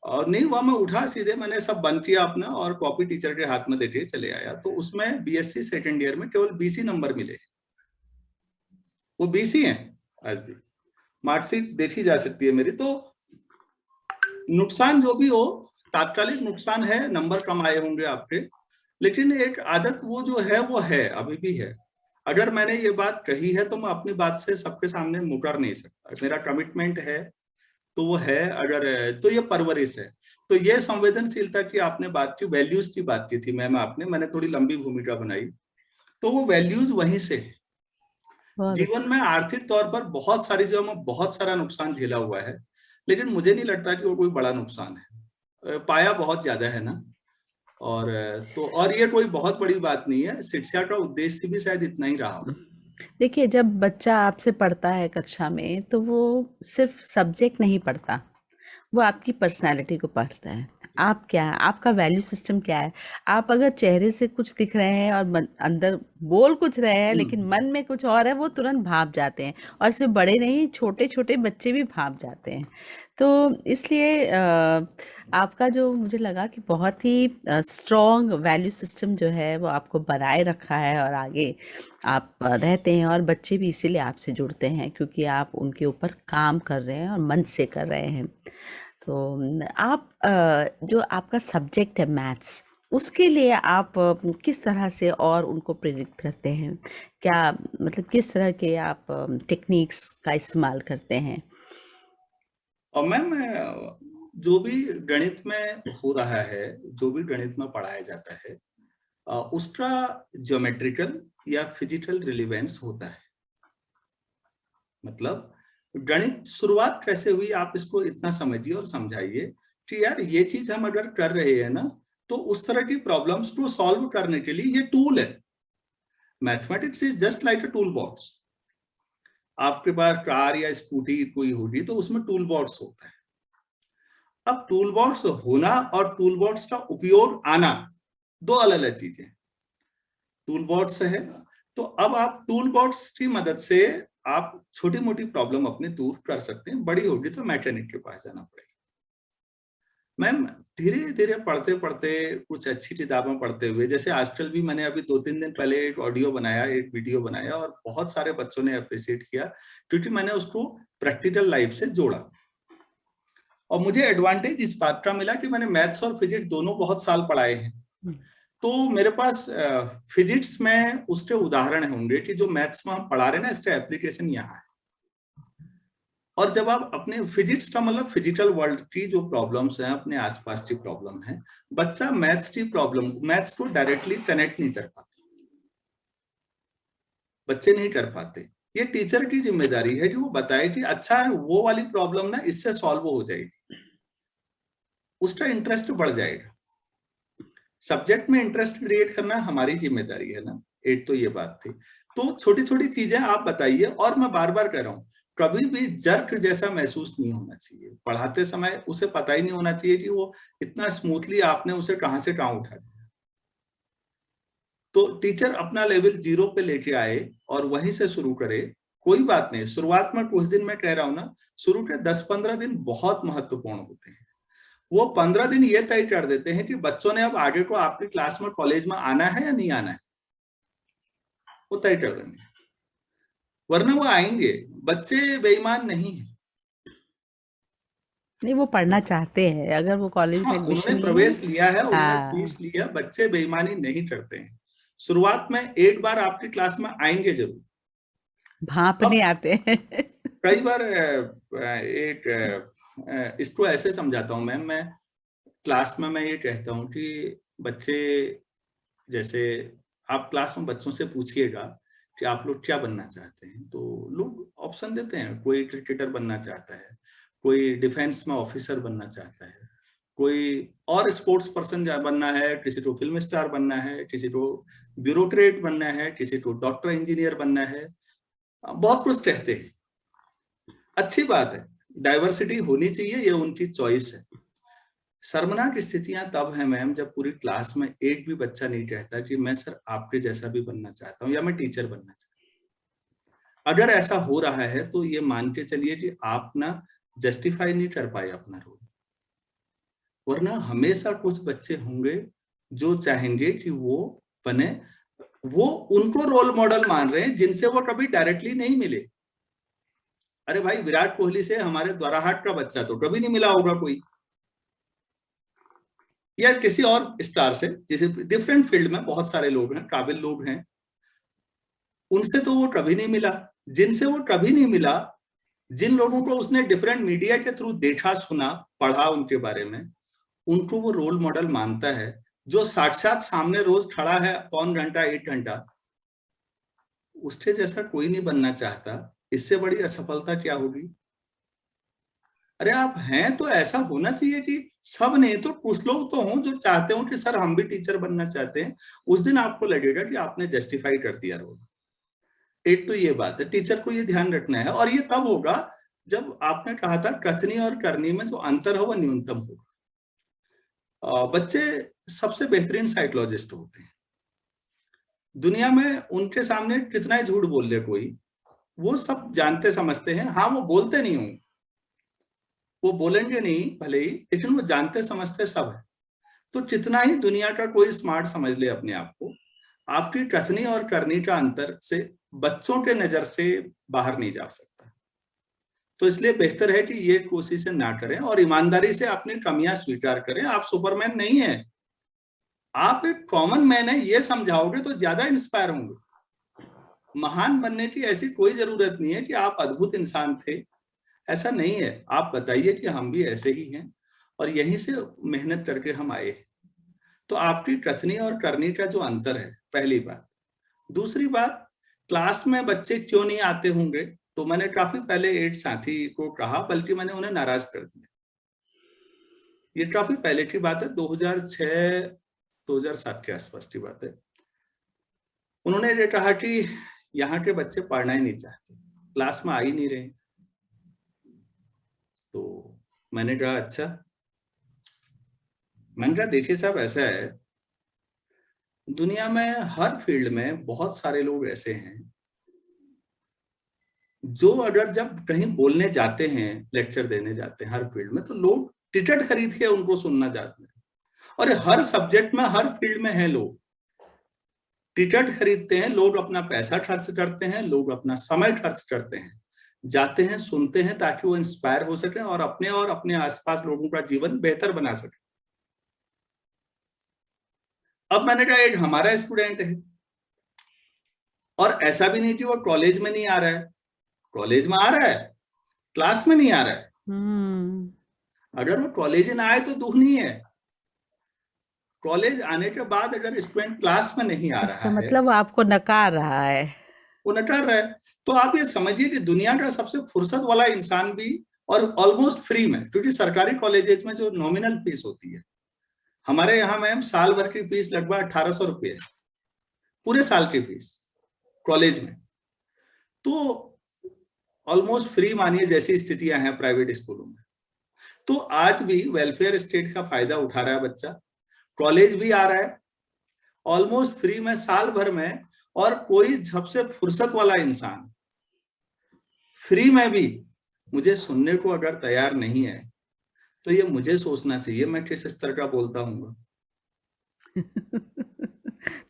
और नहीं हुआ, मैं उठा सीधे, मैंने सब बंद किया अपना और कॉपी टीचर के हाथ में देके चले आया। तो उसमें बीएससी सेकेंड ईयर में केवल बीसी नंबर मिले, वो बीसी हैं आज भी, मार्कशीट देखी जा सकती है मेरी। तो नुकसान जो भी हो, तात्कालिक नुकसान है, नंबर कम आए होंगे आपके, लेकिन एक आदत वो जो है वो है, अभी भी है। अगर मैंने ये बात कही है तो मैं अपनी बात से सबके सामने मुकर नहीं सकता, मेरा कमिटमेंट है तो वो है। अगर तो ये परवरिश है। तो ये संवेदनशीलता की आपने बात की, वैल्यूज की बात की थी मैम आपने, मैंने थोड़ी लंबी भूमिका बनाई, तो वो वैल्यूज वहीं से है। बहुत जीवन अच्छा। में आर्थिक तौर पर बहुत सारी जगहों में बहुत सारा नुकसान झेला हुआ है, लेकिन मुझे नहीं लगता कि वो कोई बड़ा नुकसान है। पाया बहुत ज्यादा है ना, और तो और ये कोई बहुत बड़ी बात नहीं है, शिक्षा का उद्देश्य भी शायद इतना ही रहा हो। देखिए, जब बच्चा आपसे पढ़ता है कक्षा में, तो वो सिर्फ सब्जेक्ट नहीं पढ़ता, वो आपकी पर्सनैलिटी को पढ़ता है। आप क्या है, आपका वैल्यू सिस्टम क्या है। आप अगर चेहरे से कुछ दिख रहे हैं और अंदर बोल कुछ रहे हैं लेकिन मन में कुछ और है, वो तुरंत भाप जाते हैं। और सिर्फ बड़े नहीं, छोटे छोटे बच्चे भी भाप जाते हैं। तो इसलिए आपका जो मुझे लगा कि बहुत ही स्ट्रॉन्ग वैल्यू सिस्टम जो है वो आपको बनाए रखा है, और आगे आप रहते हैं, और बच्चे भी इसीलिए आपसे जुड़ते हैं क्योंकि आप उनके ऊपर काम कर रहे हैं और मन से कर रहे हैं। तो आप जो आपका सब्जेक्ट है मैथ्स, उसके लिए आप किस तरह से और उनको प्रेरित करते हैं? क्या मतलब किस तरह के आप टेक्निक्स का इस्तेमाल करते हैं? और मैम, जो भी गणित में हो रहा है, जो भी गणित में पढ़ाया जाता है, उसका ज्योमेट्रिकल या फिजिकल रिलेवेंस होता है। मतलब गणित शुरुआत कैसे हुई, आप इसको इतना समझिए और समझाइए कि यार ये चीज हम अगर कर रहे हैं ना, तो उस तरह की प्रॉब्लम्स को सॉल्व करने के लिए ये टूल है। Mathematics is just like a tool box. आपके पास कार या स्कूटी कोई होगी तो उसमें टूल बॉक्स होता है। अब टूल बॉक्स होना और टूल बॉक्स का उपयोग आना दो अलग अलग चीजें। टूल बॉक्स है तो अब आप टूल बॉक्स की मदद से आप छोटी मोटी प्रॉब्लम अपने दूर कर सकते हैं, बड़ी होगी तो मैकेनिक के पास जाना पड़ेगा। मैम, धीरे धीरे पढ़ते पढ़ते, कुछ अच्छी किताबें पढ़ते हुए, जैसे आजकल भी मैंने अभी 2-3 दिन पहले एक ऑडियो बनाया, एक वीडियो बनाया, और बहुत सारे बच्चों ने अप्रिशिएट किया क्योंकि मैंने उसको प्रैक्टिकल लाइफ से जोड़ा। और मुझे एडवांटेज इस बात का मिला कि मैंने मैथ्स और फिजिक्स दोनों बहुत साल पढ़ाए हैं, तो मेरे पास फिजिक्स में उसके उदाहरण होंगे कि जो मैथ्स में हम पढ़ा रहे हैं ना, इसका एप्लीकेशन यहाँ है। और जब आप अपने फिजिक्स का मतलब फिजिकल वर्ल्ड की जो प्रॉब्लम्स हैं, अपने आसपास की प्रॉब्लम है, बच्चा मैथ्स की प्रॉब्लम, मैथ्स को डायरेक्टली कनेक्ट नहीं कर पाते, बच्चे नहीं कर पाते। ये टीचर की जिम्मेदारी है कि वो बताए कि अच्छा है, वो वाली प्रॉब्लम ना इससे सॉल्व हो जाएगी, उसका इंटरेस्ट बढ़ जाएगा। सब्जेक्ट में इंटरेस्ट क्रिएट करना हमारी जिम्मेदारी है ना, एक तो ये बात थी। तो छोटी छोटी चीजें आप बताइए, और मैं बार बार कह रहा हूँ, कभी भी जर्क जैसा महसूस नहीं होना चाहिए पढ़ाते समय। उसे पता ही नहीं होना चाहिए कि वो इतना स्मूथली आपने उसे कहां से कहां उठा दिया। तो टीचर अपना लेवल 0 पे लेके आए और वहीं से शुरू करे, कोई बात नहीं। शुरुआत में कुछ दिन मैं कह रहा हूं ना, शुरू के 10-15 दिन बहुत महत्वपूर्ण होते हैं। वो 15 दिन ये तय कर देते हैं कि बच्चों ने अब आगे को आपकी क्लास में, कॉलेज में आना है या नहीं आना है, वो तय कर देंगे। वरना वो आएंगे, बच्चे बेईमान नहीं है। नहीं, वो पढ़ना चाहते हैं, अगर वो कॉलेज हाँ, में उन्होंने एडमिशन लिए। प्रवेश लिया है, उन्होंने फीस हाँ, लिया, बच्चे बेईमानी नहीं करते हैं। शुरुआत में एक बार आपकी क्लास में आएंगे जरूर। भांपने अब आते हैं। कई बार इसको ऐसे समझाता हूँ मैम, मैं क्लास में मैं ये कहता हूँ कि बच्चे, जैसे आप क्लास में बच्चों से पूछिएगा कि आप लोग क्या बनना चाहते हैं, तो लोग ऑप्शन देते हैं। कोई क्रिकेटर बनना चाहता है, कोई डिफेंस में ऑफिसर बनना चाहता है, कोई और स्पोर्ट्स पर्सन बनना है, किसी को फिल्म स्टार बनना है, किसी को ब्यूरोक्रेट बनना है, किसी को डॉक्टर इंजीनियर बनना है, बहुत कुछ कहते हैं। अच्छी बात है, डाइवर्सिटी होनी चाहिए, ये उनकी चॉइस है। शर्मनाक स्थितियां तब है मैम जब पूरी क्लास में एक भी बच्चा नहीं कहता कि मैं सर आपके जैसा भी बनना चाहता हूँ या मैं टीचर बनना चाहता हूँ। अगर ऐसा हो रहा है तो ये मान के चलिए कि आप ना जस्टिफाई नहीं कर पाए अपना रोल, वरना हमेशा कुछ बच्चे होंगे जो चाहेंगे कि वो बने, वो उनको रोल मॉडल मान रहे हैं जिनसे वो कभी डायरेक्टली नहीं मिले। अरे भाई, विराट कोहली से हमारे द्वाराहाट का बच्चा तो कभी नहीं मिला होगा कोई, या किसी और स्टार से, जैसे डिफरेंट फील्ड में बहुत सारे लोग हैं, काबिल लोग हैं, उनसे तो वो कभी नहीं मिला। जिनसे वो कभी नहीं मिला, जिन लोगों को उसने डिफरेंट मीडिया के थ्रू देखा, सुना, पढ़ा उनके बारे में, उनको वो रोल मॉडल मानता है। जो साक्षात सामने रोज खड़ा है पौन घंटा 1 घंटा, उसके जैसा कोई नहीं बनना चाहता। इससे बड़ी असफलता क्या होगी? अरे आप हैं तो ऐसा होना चाहिए कि सब नहीं तो कुछ लोग तो हों जो चाहते हो कि सर हम भी टीचर बनना चाहते हैं। उस दिन आपको लगेगा कि आपने जस्टिफाई कर दिया रोल। एक तो ये बात है, टीचर को ये ध्यान रखना है, और ये तब होगा जब आपने कहा था कथनी और करनी में जो अंतर है वो न्यूनतम होगा। बच्चे सबसे बेहतरीन साइकोलॉजिस्ट होते हैं दुनिया में, उनके सामने कितना ही झूठ बोल ले कोई, वो सब जानते समझते हैं। हाँ, वो बोलते नहीं होंगे, वो बोलेंगे नहीं भले ही, लेकिन वो जानते समझते सब है। तो कितना ही दुनिया का कोई स्मार्ट समझ ले अपने आप को, आपकी कथनी और करनी का अंतर से बच्चों के नजर से बाहर नहीं जा सकता। तो इसलिए बेहतर है कि ये कोशिश ना करें और ईमानदारी से अपनी कमियां स्वीकार करें। आप सुपरमैन नहीं है, आप एक कॉमन मैन है, ये समझाओगे तो ज्यादा इंस्पायर होंगे। महान बनने की ऐसी कोई जरूरत नहीं है कि आप अद्भुत इंसान थे, ऐसा नहीं है। आप बताइए कि हम भी ऐसे ही हैं और यहीं से मेहनत करके हम आए हैं। तो आपकी कथनी और करनी का जो अंतर है, पहली बात। दूसरी बात, क्लास में बच्चे क्यों नहीं आते होंगे, तो मैंने काफी पहले एक साथी को कहा, बल्कि मैंने उन्हें नाराज कर दिया। ये काफी पहले की बात है, 2006 2007 के आसपास की बात है। उन्होंने ये कहा कि यहाँ के बच्चे पढ़ना ही नहीं चाहते, क्लास में आ ही नहीं रहे। तो मैंने कहा अच्छा। मैंने कहा देखिए साहब, ऐसा है दुनिया में हर फील्ड में बहुत सारे लोग ऐसे हैं जो अगर जब कहीं बोलने जाते हैं, लेक्चर देने जाते हैं हर फील्ड में, तो लोग टिकट खरीद के उनको सुनना चाहते हैं। और हर सब्जेक्ट में, हर फील्ड में है, लोग टिकट खरीदते हैं, लोग अपना पैसा खर्च करते हैं, लोग अपना समय खर्च करते हैं, जाते हैं, सुनते हैं, ताकि वो इंस्पायर हो सके और अपने आसपास लोगों का जीवन बेहतर बना सके। अब मैंने कहा एक हमारा स्टूडेंट है, और ऐसा भी नहीं कि वो कॉलेज में नहीं आ रहा है, कॉलेज में आ रहा है, क्लास में नहीं आ रहा है। अगर वो कॉलेज ना आए तो दुख नहीं है, कॉलेज आने के बाद अगर स्टूडेंट क्लास में नहीं आ इसका रहा है, मतलब वो आपको नकार रहा है। वो नकार रहा है, तो आप ये समझिए कि दुनिया का सबसे फुर्सत वाला इंसान भी, और ऑलमोस्ट फ्री में, क्योंकि सरकारी कॉलेजेस में जो नॉमिनल फीस होती है, हमारे यहाँ मैम साल भर की फीस लगभग 1800 रुपये है, पूरे साल की फीस कॉलेज में। तो ऑलमोस्ट फ्री मानिए जैसी स्थितियां हैं प्राइवेट स्कूलों में। तो आज भी वेलफेयर स्टेट का फायदा उठा रहा है बच्चा, कॉलेज भी आ रहा है ऑलमोस्ट फ्री में साल भर में, और कोई सबसे फुर्सत वाला इंसान फ्री में भी मुझे सुनने को अगर तैयार नहीं है, तो ये मुझे सोचना चाहिए मैं किस स्तर का बोलता हूँ।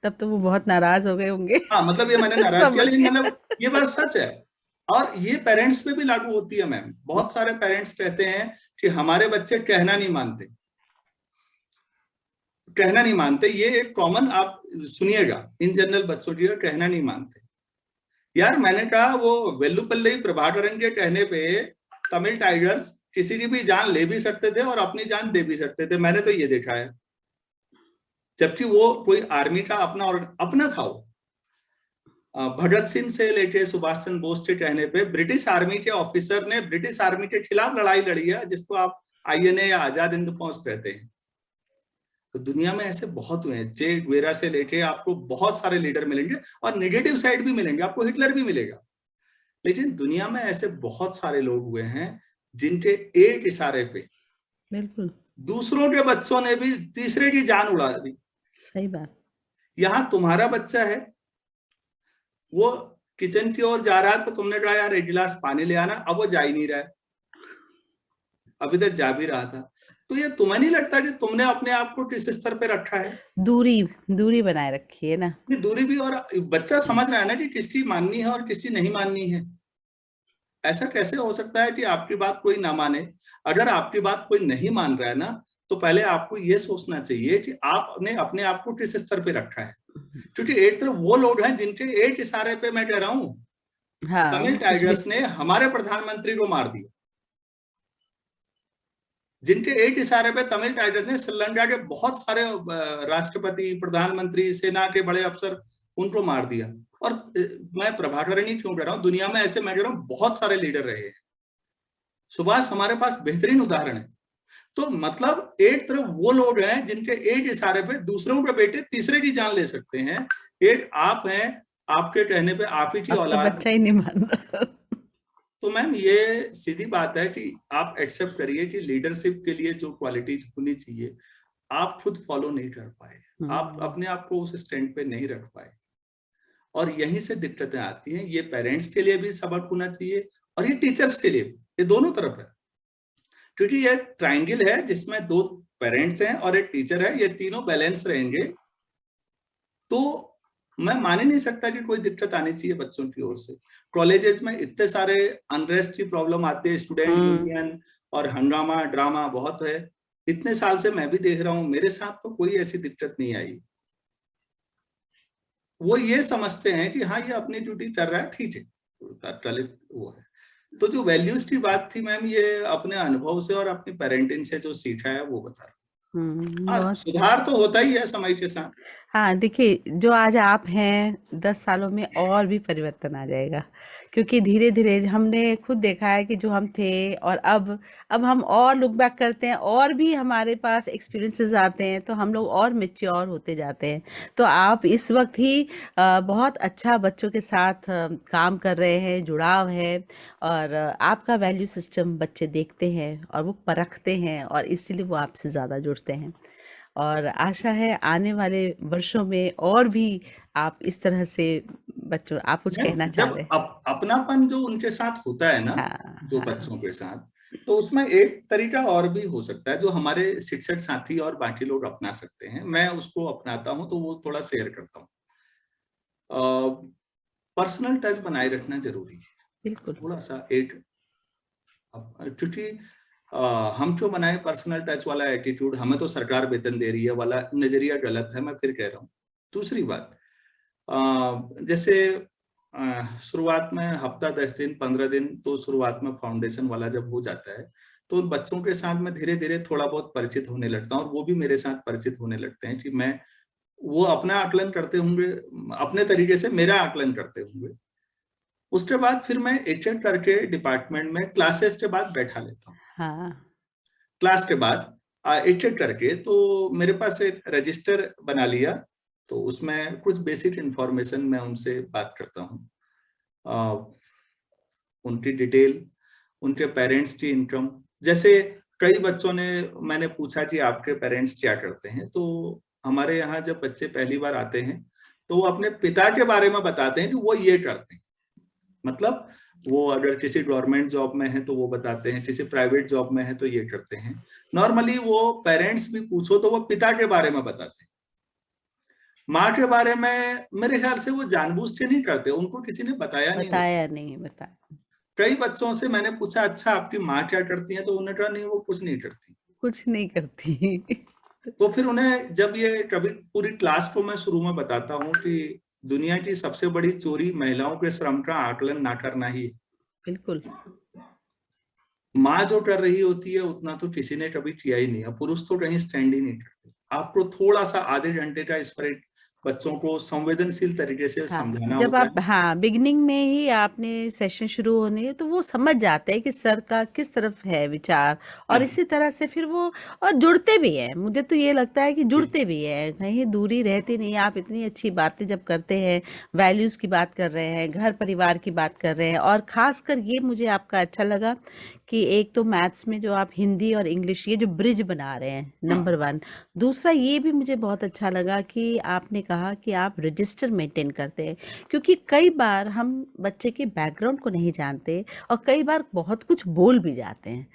तब तो वो बहुत नाराज हो गए होंगे। हाँ, मतलब ये मैंने नाराज किया, समझ लेकिन गए। मतलब ये बात सच है, और ये पेरेंट्स पे भी लागू होती है मैम। बहुत सारे पेरेंट्स कहते हैं कि हमारे बच्चे कहना नहीं मानते, कहना नहीं मानते। ये एक कॉमन, आप सुनिएगा, इन जनरल बच्चों की कहना नहीं मानते। यार मैंने कहा वो वेल्लुपल्ली प्रभाकरन के कहने पे तमिल टाइगर्स किसी की भी जान ले भी सकते थे और अपनी जान दे भी सकते थे, मैंने तो ये देखा है। जबकि वो कोई आर्मी का अपना और अपना था। भगत सिंह से लेके सुभाष चंद्र बोस के कहने पे ब्रिटिश आर्मी के ऑफिसर ने ब्रिटिश आर्मी के खिलाफ लड़ाई लड़ी है, जिसको आप INA या आजाद हिंद फौज कहते हैं। तो दुनिया में ऐसे बहुत हुए हैं, चे गुवेरा से लेके आपको बहुत सारे लीडर मिलेंगे, और नेगेटिव साइड भी मिलेंगे, आपको हिटलर भी मिलेगा। लेकिन दुनिया में ऐसे बहुत सारे लोग हुए हैं जिनके एक इशारे पे बिल्कुल दूसरों के बच्चों ने भी तीसरे की जान उड़ा दी। सही बात। यहां तुम्हारा बच्चा है, वो किचन की ओर जा रहा है तो तुमने कहा यार एक गिलास पानी ले आना, अब वो जा ही नहीं रहा है, अभी तक जा भी रहा था। तो ये तुम्हें नहीं लगता कि तुमने अपने आप को किस स्तर पे रखा है? दूरी दूरी बनाए रखी है ना। ये दूरी भी, और बच्चा समझ रहा है ना कि किसकी माननी है और किसकी नहीं माननी है। ऐसा कैसे हो सकता है कि आपकी बात कोई ना माने? अगर आपकी बात कोई नहीं मान रहा है ना, तो पहले आपको ये सोचना चाहिए कि आपने अपने आप को किस स्तर पे रखा है। क्योंकि एक तरफ वो लोग हैं जिनके एक इशारे पे, मैं कह रहा हूं, तमिल हाँ, कुछ भी। टाइगर्स ने हमारे प्रधानमंत्री को मार दिया, जिनके एक इशारे पे तमिल टाइगर्स ने श्रीलंका के बहुत सारे राष्ट्रपति, प्रधानमंत्री, सेना के बड़े अफसर, उनको मार दिया। और मैं प्रभाकर नहीं क्यों कह रहा हूं, दुनिया में ऐसे मैं कह रहा हूं बहुत सारे लीडर रहे हैं। सुभाष हमारे पास बेहतरीन उदाहरण है। तो मतलब एक तरफ वो लोग हैं जिनके एक इशारे पे दूसरों के बेटे तीसरे की जान ले सकते हैं, एक आप हैं, आपके कहने पे आप ही की अब तो औलाद। बच्चा ही नहीं मान रहा। तो मैम ये सीधी बात है कि आप एक्सेप्ट करिए कि लीडरशिप के लिए जो क्वालिटीज होनी चाहिए आप खुद फॉलो नहीं कर पाए, आप अपने आप को उस स्टैंड पे नहीं रख पाए, और यहीं से दिक्कतें आती हैं। ये पेरेंट्स के लिए भी सबक होना चाहिए और ये टीचर्स के लिए भी, ये दोनों तरफ है। क्योंकि ये ट्रायंगल है जिसमें दो पेरेंट्स हैं और एक टीचर है, ये तीनों बैलेंस रहेंगे तो मैं मान ही नहीं सकता कि कोई दिक्कत आनी चाहिए बच्चों की ओर से। कॉलेजेस में इतने सारे अनरेस्ट की प्रॉब्लम आते हैं, स्टूडेंट यूनियन और हंगामा ड्रामा बहुत है। इतने साल से मैं भी देख रहा हूं, मेरे साथ तो कोई ऐसी दिक्कत नहीं आई। वो ये समझते हैं कि हाँ ये अपनी ड्यूटी कर रहा है, ठीक है, तात्कालिक वो है। तो जो वैल्यूज की बात थी मैम, ये अपने अनुभव से और अपनी पेरेंटिंग से जो सीखा है वो बता रहा हूँ। हाँ, बहुत। सुधार तो होता ही है समय के साथ। हाँ, देखिए जो आज आप हैं 10 सालों में और भी परिवर्तन आ जाएगा, क्योंकि धीरे-धीरे हमने खुद देखा है कि जो हम थे और अब हम और लुक बैक करते हैं और भी हमारे पास एक्सपीरियंसेस आते हैं, तो हम लोग और मैच्योर होते जाते हैं। तो आप इस वक्त ही बहुत अच्छा बच्चों के साथ काम कर रहे हैं, जुड़ाव है, और आपका वैल्यू सिस्टम बच्चे देखते हैं और वो परखते हैं और इसीलिए वो आपसे ज़्यादा जुड़ते हैं। और आशा है आने वाले वर्षों में और भी आप इस तरह से बच्चों, आप कुछ कहना चाह जब रहे हैं? अपनापन जो उनके साथ होता है ना, हाँ, जो हाँ। बच्चों के साथ, तो उसमें एक तरीका और भी हो सकता है जो हमारे शिक्षक साथी और बाकी लोग अपना सकते हैं। मैं उसको अपनाता हूं तो वो थोड़ा शेयर करता हूँ। पर्सनल टच बनाए रखना जरूरी है, बिल्कुल। थोड़ा सा एक, क्योंकि हम क्यों बनाए पर्सनल टच वाला एटीट्यूड, हमें तो सरकार वेतन दे रही है वाला नजरिया गलत है, मैं फिर कह रहा हूँ। दूसरी बात, जैसे शुरुआत में हफ्ता 10 दिन 15 दिन तो शुरुआत में फाउंडेशन वाला जब हो जाता है तो उन बच्चों के साथ मैं धीरे धीरे थोड़ा बहुत परिचित होने लगता हूँ और वो भी मेरे साथ परिचित होने लगते हैं कि मैं, वो अपना आकलन करते होंगे अपने तरीके से, मेरा आकलन करते होंगे। उसके बाद फिर मैं एक एक करके डिपार्टमेंट में क्लासेस के बाद बैठा लेता हूँ। हाँ। क्लास के बाद एक एक करके, तो मेरे पास एक रजिस्टर बना लिया, तो उसमें कुछ बेसिक इंफॉर्मेशन मैं उनसे बात करता हूँ। उनकी डिटेल, उनके पेरेंट्स की इनकम, जैसे कई बच्चों ने, मैंने पूछा कि आपके पेरेंट्स क्या करते हैं, तो हमारे यहाँ जब बच्चे पहली बार आते हैं तो वो अपने पिता के बारे में बताते हैं कि वो ये करते हैं। मतलब वो अगर किसी गवर्नमेंट जॉब में है तो वो बताते हैं, किसी प्राइवेट जॉब में है तो ये करते हैं। नॉर्मली वो पेरेंट्स भी पूछो तो वो पिता के बारे में बताते हैं। माँ के बारे में मेरे ख्याल से वो जानबूझ के नहीं करते, उनको किसी ने बताया नहीं होता। बताया नहीं, बताया। कई बच्चों से मैंने पूछा अच्छा आपकी माँ क्या करती है, तो उन्होंने कहा नहीं वो कुछ नहीं करती। कुछ नहीं करती। तो फिर उन्हें जब ये कभी पूरी क्लास को मैं शुरू में बताता हूँ कि दुनिया की सबसे बड़ी चोरी महिलाओं के श्रम का आकलन ना करना ही है। बिल्कुल। माँ जो कर रही होती है उतना तो किसी ने कभी किया ही नहीं है, पुरुष तो कहीं स्टैंड ही नहीं करते। आपको थोड़ा सा आधे घंटे का इस पर एक बच्चों को संवेदनशील तरीके से हाँ, समझाना जब होता आप, है। हाँ, बिगिनिंग में ही आपने सेशन शुरू होने तो वो समझ जाते हैं कि सर का किस तरफ है विचार, हाँ और जी, इसी तरह से फिर वो और जुड़ते भी हैं। मुझे तो ये लगता है कि जुड़ते भी हैं, कहीं दूरी रहती नहीं है। आप इतनी अच्छी बातें जब करते हैं, वैल्यूज़ की बात कर रहे हैं, घर परिवार की बात कर रहे हैं, और खासकर ये मुझे आपका अच्छा लगा कि एक तो मैथ्स में जो आप हिंदी और इंग्लिश ये जो ब्रिज बना रहे हैं, हाँ नंबर 1। दूसरा ये भी मुझे बहुत अच्छा लगा कि आपने कहा कि आप रजिस्टर मेंटेन करते हैं, क्योंकि कई बार हम बच्चे के बैकग्राउंड को नहीं जानते और कई बार बहुत कुछ बोल भी जाते हैं।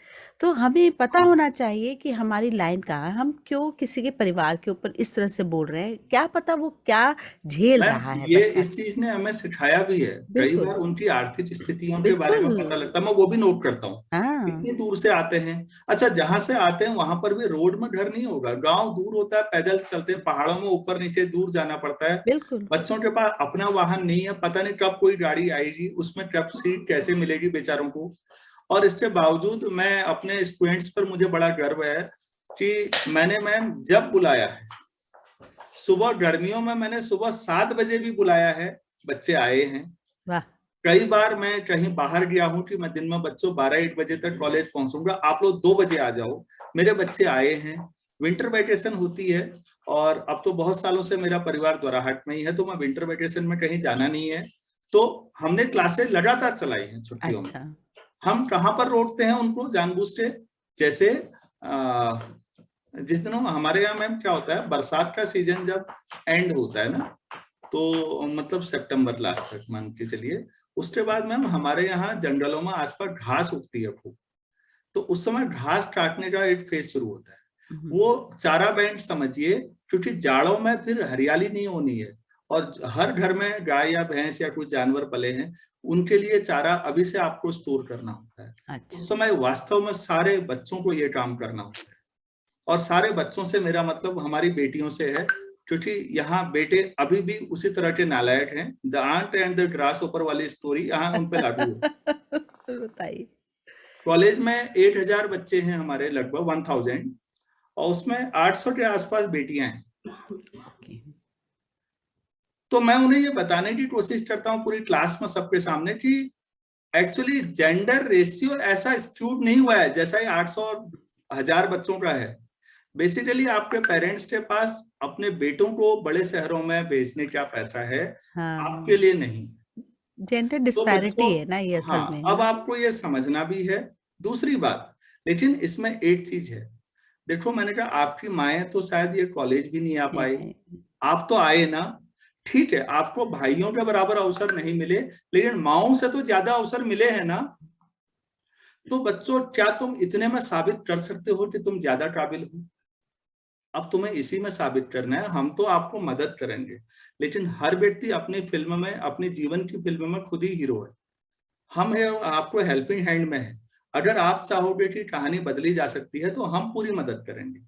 तो हमें पता हाँ होना चाहिए कि हमारी लाइन कहाँ है, हम क्यों किसी के परिवार के ऊपर इस तरह से बोल रहे हैं, क्या पता वो क्या झेल मैम, रहा है ये बच्चा। इस चीज ने हमें सिखाया भी है। कई बिल्कुल, बार उनकी आर्थिक स्थितियों के बारे बिल्कुल। में पता लगता है, मैं वो भी नोट करता हूँ। हाँ, कितनी दूर से आते हैं। अच्छा, जहां से आते हैं वहां पर भी रोड में घर नहीं होगा, गांव दूर होता है, पैदल चलते हैं, पहाड़ों में ऊपर नीचे दूर जाना पड़ता है। बिल्कुल। बच्चों के पास अपना वाहन नहीं है, पता नहीं कब कोई गाड़ी आएगी, उसमें कब सीट कैसे मिलेगी बेचारों को। और इसके बावजूद मैं अपने स्टूडेंट्स पर मुझे बड़ा गर्व है कि मैंने मैम जब बुलाया है, सुबह गर्मियों में मैंने सुबह 7 बजे भी बुलाया है, बच्चे आए हैं। वाह! कई बार मैं कहीं बाहर गया हूं कि मैं दिन में बच्चों 12-1 बजे तक कॉलेज पहुंचूंगा, आप लोग 2 बजे आ जाओ, मेरे बच्चे आए हैं। विंटर वेकेशन होती है, और अब तो बहुत सालों से मेरा परिवार द्वाराहाट में ही है, तो मैं विंटर वेकेशन में कहीं जाना नहीं है, तो हमने क्लासेस लगातार चलाई हैं छुट्टियों में। अच्छा। हम कहाँ पर रोकते हैं उनको जानबूझ के, जैसे जिस दिन हमारे यहाँ मैम क्या होता है, बरसात का सीजन जब एंड होता है ना, तो मतलब सितंबर लास्ट तक मान के चलिए, उसके बाद मैम हमारे यहाँ जंगलों में आसपास घास उगती है खूब, तो उस समय घास काटने का एक फेज शुरू होता है। हम्म। वो चारा बैंक समझिए, क्योंकि जाड़ों में फिर हरियाली नहीं होनी है, और हर घर में गाय या भैंस या कोई जानवर पले हैं, उनके लिए चारा अभी से आपको स्टोर करना होता है। अच्छा। उस समय वास्तव में सारे बच्चों को ये काम करना होता है, और सारे बच्चों से मेरा मतलब हमारी बेटियों से है, क्योंकि यहाँ बेटे अभी भी उसी तरह के नालायक हैं। The ant and the grass ऊपर वाली स्टोरी यहाँ उन पे लागू है। बताइए। कॉलेज में 8,000 बच्चे हैं हमारे, लगभग 1,000, और उसमें 800 के आसपास बेटियां हैं। ओके। तो मैं उन्हें ये बताने की कोशिश करता हूँ पूरी क्लास में सबके सामने कि एक्चुअली जेंडर रेशियो ऐसा स्क्यूड नहीं हुआ है जैसा ये 800 1000 बच्चों का है। बेसिकली आपके पेरेंट्स के पास अपने बेटों को बड़े शहरों में भेजने का पैसा है, हाँ, आपके लिए नहीं। जेंडर तो बच्चों, डिस्पैरिटी है ना ये असल हाँ, में, अब ना? आपको ये समझना भी है। दूसरी बात, लेकिन इसमें एक चीज है, देखो मैंने कहा आपकी माएँ तो शायद ये कॉलेज भी नहीं आ नहीं, पाई, नहीं। आप तो आए ना, ठीक है, आपको भाइयों के बराबर अवसर नहीं मिले, लेकिन माओं से तो ज्यादा अवसर मिले हैं ना। तो बच्चों, क्या तुम इतने में साबित कर सकते हो कि तुम ज्यादा काबिल हो? अब तुम्हें इसी में साबित करना है, हम तो आपको मदद करेंगे, लेकिन हर व्यक्ति अपनी फिल्म में, अपनी जीवन की फिल्म में खुद ही हीरो है। हम है आपको हेल्पिंग हैंड में है। अगर आप चाहोगे कि कहानी बदली जा सकती है तो हम पूरी मदद करेंगे।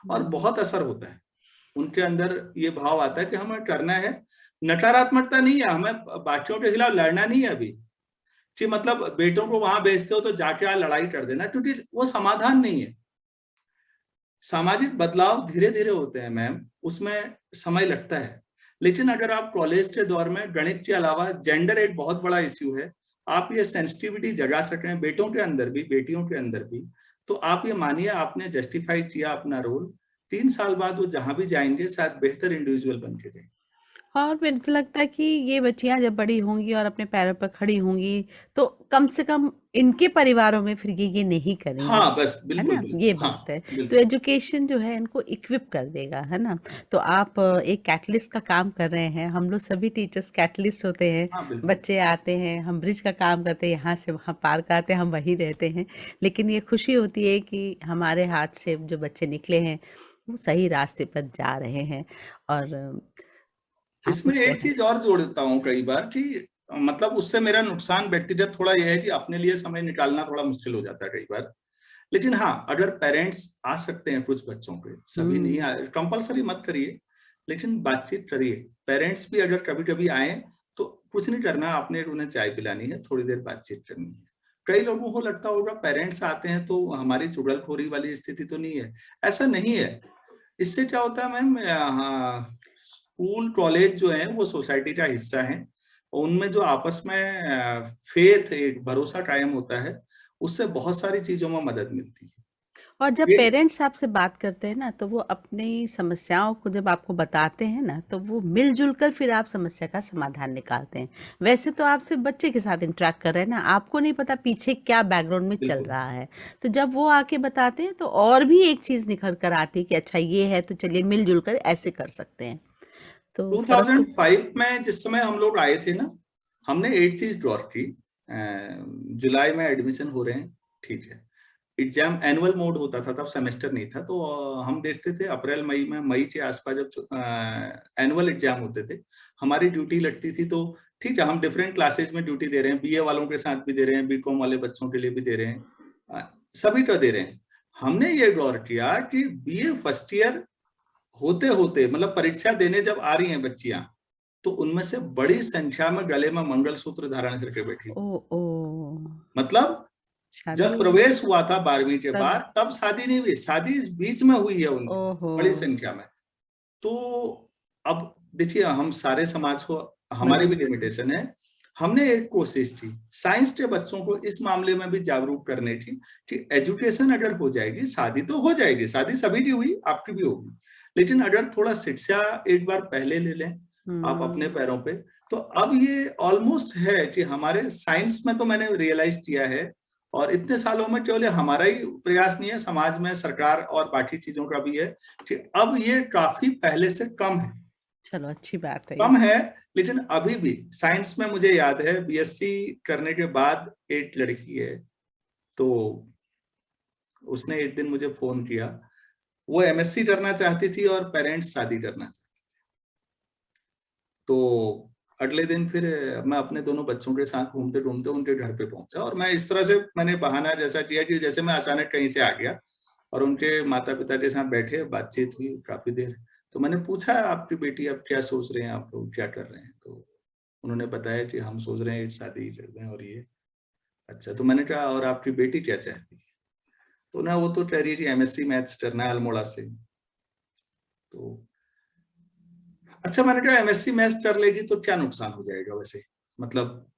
और हम्म। बहुत असर होता है, उनके अंदर ये भाव आता है कि हमें करना है। नकारात्मकता नहीं है, हमें बाकियों के खिलाफ लड़ना नहीं है अभी, कि मतलब बेटों को वहां भेजते हो तो जाके आप लड़ाई कर देना, क्योंकि वो समाधान नहीं है। सामाजिक बदलाव धीरे धीरे होते हैं मैम, उसमें समय लगता है। लेकिन अगर आप कॉलेज के दौर में गणित के अलावा जेंडर एक बहुत बड़ा इश्यू है, आप ये सेंसिटिविटी जगा सकें बेटों के अंदर भी बेटियों के अंदर भी, तो आप ये मानिए आपने जस्टिफाई किया अपना रोल। 3 साल बाद वो जहां भी जाएंगे शायद बेहतर इंडिविजुअल बन के जाएंगे। और मुझे तो लगता है कि ये बच्चियां जब बड़ी होंगी और अपने पैरों पर खड़ी होंगी, तो कम से कम इनके परिवारों में फिर ये नहीं करेंगी, हाँ बस, है बिल्कुल ना? ये बिल्कुल, हाँ बात है। तो बिल्कुल। एजुकेशन जो है इनको इक्विप कर देगा, है ना? तो आप एक कैटलिस्ट का काम कर रहे हैं, हम लोग सभी टीचर्स कैटलिस्ट होते हैं। हाँ बिल्कुल। बच्चे आते हैं, हम ब्रिज का काम करते हैं, यहाँ से वहाँ पार कराते हैं, हम वहीं रहते हैं। लेकिन ये खुशी होती है कि हमारे हाथ से जो बच्चे निकले हैं वो सही रास्ते पर जा रहे हैं। और आप इसमें कुछ एक कहना चीज और जोड़ देता हूँ कई बार कि मतलब उससे मेरा नुकसान व्यक्तिगत थोड़ा यह है कि अपने लिए समय निकालना थोड़ा मुश्किल हो जाता है कई बार। लेकिन हाँ, अगर पेरेंट्स आ सकते हैं कुछ बच्चों के, सभी नहीं हम्म। कंपलसरी मत करिए, लेकिन बातचीत करिए। पेरेंट्स भी अगर कभी कभी आए तो कुछ नहीं करना, आपने उन्हें चाय पिलानी है, थोड़ी देर बातचीत करनी है। कई लोगों को लगता होगा पेरेंट्स आते हैं तो हमारी चुगलखोरी वाली स्थिति तो नहीं है, ऐसा नहीं है। इससे क्या होता है मैम, स्कूल कॉलेज जो है वो सोसाइटी का हिस्सा है, उनमें जो आपस में फेथ, एक भरोसा कायम होता है, उससे बहुत सारी चीजों में मदद मिलती है। और जब ये पेरेंट्स आपसे बात करते हैं ना, तो वो अपनी समस्याओं को जब आपको बताते हैं ना, तो वो मिलजुल कर फिर आप समस्या का समाधान निकालते हैं। वैसे तो आप सिर्फ बच्चे के साथ इंटरेक्ट कर रहे हैं ना, आपको नहीं पता पीछे क्या बैकग्राउंड में चल बिल्कुल। रहा है। तो जब वो आके बताते हैं तो और भी एक चीज निखर कर आती है कि अच्छा ये है तो चलिए मिलजुल कर ऐसे कर सकते हैं। तो फर्क तो 2005 में जिस समय हम लोग आए थे ना, हमने एक चीज ड्रॉर की। जुलाई में एडमिशन हो रहे हैं, ठीक है, एग्जाम एनुअल मोड होता था तब, सेमेस्टर नहीं था, तो हम देखते थे अप्रैल मई में, मई के आसपास जब एनुअल एग्जाम होते थे, हमारी ड्यूटी लगती थी। तो ठीक है, हम डिफरेंट क्लासेज में ड्यूटी दे रहे हैं, बीए वालों के साथ भी दे रहे हैं, बीकॉम वाले बच्चों के लिए भी दे रहे हैं, सभी का दे रहे हैं। हमने ये गौर किया कि बीए फर्स्ट ईयर होते होते, मतलब परीक्षा देने जब आ रही हैं बच्चियां, तो उनमें से बड़ी संख्या में गले में मंगलसूत्र धारण करके बैठी। ओ ओ मतलब शादी जब हुई प्रवेश हुआ था 12वीं के तब। बाद, तब शादी नहीं हुई, शादी इस बीच में हुई है उनकी, ओहो। बड़ी संख्या में। तो अब देखिए, हम सारे समाज को, हमारी भी बिल्कुल। लिमिटेशन है। हमने एक कोशिश की साइंस के बच्चों को इस मामले में भी जागरूक करने की कि एजुकेशन अगर हो जाएगी, शादी तो हो जाएगी, शादी सभी की हुई, आपकी भी होगी, लेकिन अगर थोड़ा शिक्षा एक बार पहले ले लें आप अपने पैरों पे, तो अब ये ऑलमोस्ट है कि हमारे साइंस में तो मैंने रियलाइज किया है, और इतने सालों में केवल हमारा ही प्रयास नहीं है, समाज में, सरकार और बाकी चीजों का भी है कि अब ये काफी पहले से कम है। चलो अच्छी बात है ये। कम है, लेकिन अभी भी साइंस में मुझे याद है, बीएससी करने के बाद एक लड़की है, तो उसने एक दिन मुझे फोन किया, वो एमएससी करना चाहती थी और पेरेंट्स शादी करना चाहते थे। तो अगले दिन फिर मैं अपने दोनों बच्चों के साथ घूमते घूमते उनके घर पे पहुंचा, और मैं इस तरह से, मैंने बहाना जैसा किया कि जैसे मैं अचानक कहीं से आ गया, और उनके माता पिता के साथ बैठे, बातचीत हुई काफी देर। तो मैंने पूछा, आपकी बेटी अब क्या सोच रहे हैं, आप लोग क्या कर रहे हैं? तो उन्होंने बताया कि हम सोच रहे हैं शादी कर दें, और ये। अच्छा, तो मैंने कहा, और आपकी बेटी क्या चाहती है? तो ना, वो तो कह रही है कि एमएससी मैथ्स करना है अल्मोड़ा से। तो अच्छा, मैंने कहा एमएससी मैथ्स कर लेगी तो क्या नुकसान हो जाएगा वैसे, मतलब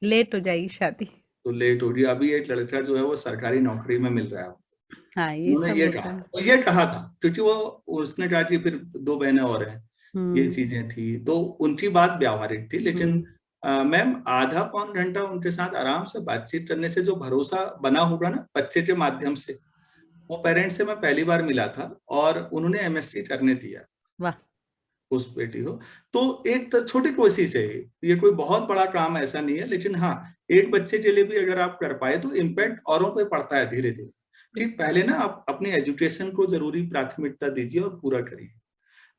लेट हो जाएगी शादी। तो लेट हो रही है, अभी एक लड़का जो है वो सरकारी नौकरी में मिल रहा है। हाँ ये उन्होंने सब ये होता कहा है। था, और ये कहा था, क्योंकि वो, उसने कहा कि फिर दो बहनें और हैं, ये हम्म चीजें थी, तो उनकी बात व्यावहारिक थी, लेकिन हम्म मैम आधा पौन घंटा उनके साथ आराम से बातचीत करने से जो भरोसा बना होगा ना बच्चे के माध्यम से, वो पेरेंट्स से मैं पहली बार मिला था, और उन्होंने एमएससी करने दिया वाह। उस बेटी को। तो एक तो छोटी कोशिश है, ये कोई बहुत बड़ा काम ऐसा नहीं है, लेकिन हाँ, एक बच्चे के लिए भी अगर आप कर पाए तो इम्पैक्ट औरों पे पड़ता है धीरे धीरे। ठीक, पहले ना आप अपनी एजुकेशन को जरूरी प्राथमिकता दीजिए और पूरा करिए।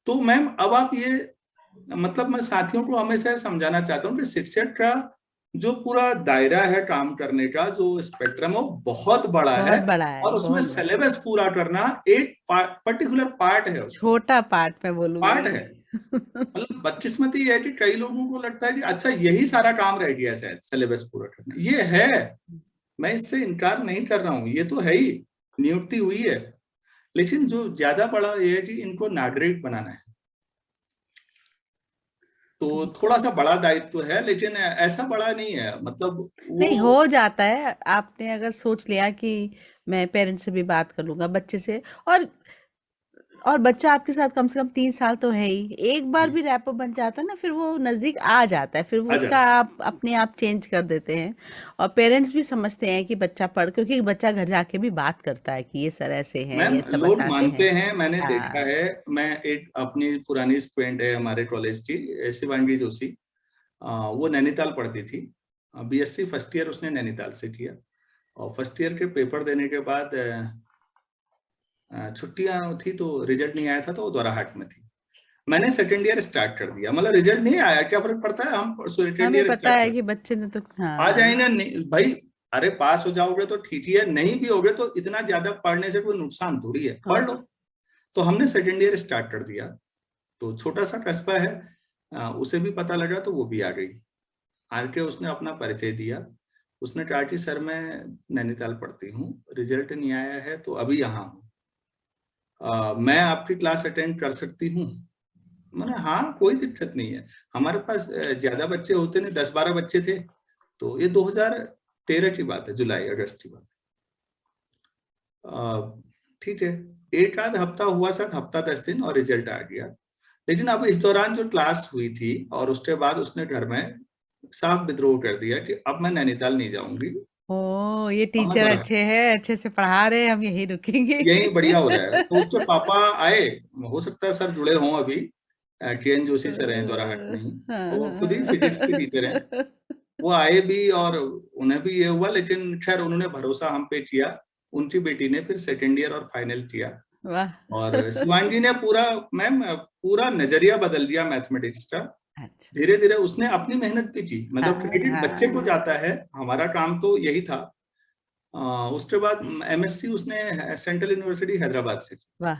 तो मैम अब आप ये, मतलब मैं साथियों को हमेशा समझाना चाहता हूँ कि शिक्षक का जो पूरा दायरा है काम करने का, जो स्पेक्ट्रम है, वो बहुत बड़ा है, बहुत बड़ा है, और उसमें बहुत बड़ा। सिलेबस पूरा करना एक पर्टिकुलर पार्ट है, उसका छोटा पार्ट मैं पार्ट बोलूंगी। है। मतलब बदकिस्मती ये है कि कई लोगों को लगता है कि अच्छा यही सारा काम रह गया शायद सिलेबस पूरा करना, ये है, मैं इससे इनकार नहीं कर रहा हूँ, ये तो है ही, नियुक्ति हुई है, लेकिन जो ज्यादा बड़ा ये है कि इनको नागरिक बनाना है। तो थोड़ा सा बड़ा दायित्व है, लेकिन ऐसा बड़ा नहीं है, मतलब नहीं वो। हो जाता है, आपने अगर सोच लिया कि मैं पेरेंट्स से भी बात कर लूंगा बच्चे से, और बच्चा आपके साथ कम से कम 3 साल तो है ही, एक बार जी, भी रैपअप बन जाता है ना, फिर वो नजदीक आ जाता है, फिर वो आ उसका जाता आप अपने आप चेंज कर देते हैं। और पेरेंट्स भी समझते हैं कि बच्चा पढ़, क्योंकि बच्चा घर जाके भी बात करता है कि ये सर ऐसे हैं, मैम, ये सब लोग बताते मानते हैं। हैं, मैंने देखा हाँ। है। मैं एक अपनी पुरानी स्टूडेंट है हमारे कॉलेज की, शिवांगी जोशी, वो नैनीताल पढ़ती थी, बीएससी फर्स्ट ईयर उसने नैनीताल से किया, और फर्स्ट ईयर के पेपर देने के बाद छुट्टियां थी, तो रिजल्ट नहीं आया था, तो वो दोराहाट में थी। मैंने सेकेंड ईयर स्टार्ट कर दिया, मतलब रिजल्ट नहीं आया, क्या फर्क पड़ता है, हम सेकेंड हमें ईयर पता स्टार्ट है कर, कि बच्चे ने तो, आ जाए हाँ। ना, भाई, अरे पास हो जाओगे तो ठीक ही है, नहीं भी होगे तो इतना ज्यादा पढ़ने से कोई नुकसान थोड़ी है, पढ़ और लो। तो हमने सेकेंड ईयर स्टार्ट कर दिया, तो छोटा सा कस्बा है, उसे भी पता लगा, तो वो भी आ गई। आके उसने अपना परिचय दिया, उसने कहा कि सर मैं नैनीताल पढ़ती हूँ, रिजल्ट नहीं आया है, तो अभी यहाँ हूँ, मैं आपकी क्लास अटेंड कर सकती हूँ? मैंने, हाँ कोई दिक्कत नहीं है, हमारे पास ज्यादा बच्चे होते नहीं, 10-12 बच्चे थे। तो ये 2013 की बात है, जुलाई अगस्त की बात है। ठीक है, एक आध हफ्ता हुआ, शायद हफ्ता 10 दिन, और रिजल्ट आ गया। लेकिन अब इस दौरान जो क्लास हुई थी, और उसके बाद उसने घर में साफ विद्रोह कर दिया कि अब मैं नैनीताल नहीं जाऊंगी, ओ, ये अब मैं टीचर अच्छे हैं, अच्छे से पढ़ा रहे हैं, हम यही रुकेंगे। यही बढ़िया हो रहा है। तो उसके पापा आए, हो सकता है सर जुड़े हों अभी, के.एन. जोशी सर हैं द्वाराहाट में ही, हाँ, वो खुद ही फिजिक्स के टीचर हैं। हाँ। वो आए भी और उन्हें भी ये हुआ, लेकिन खैर उन्होंने भरोसा हम पे किया। उनकी बेटी ने फिर सेकंड ईयर और फाइनल किया। वाह! और शिवांगी ने पूरा मैम पूरा नज़रिया बदल दिया मैथमेटिक्स का। अच्छा। धीरे-धीरे उसने अपनी मेहनत भी की, मतलब हाँ, क्रेडिट बच्चे को हाँ। जाता है, हमारा काम तो यही था। उसके बाद एमएससी उसने सेंट्रल यूनिवर्सिटी हैदराबाद से की वाह!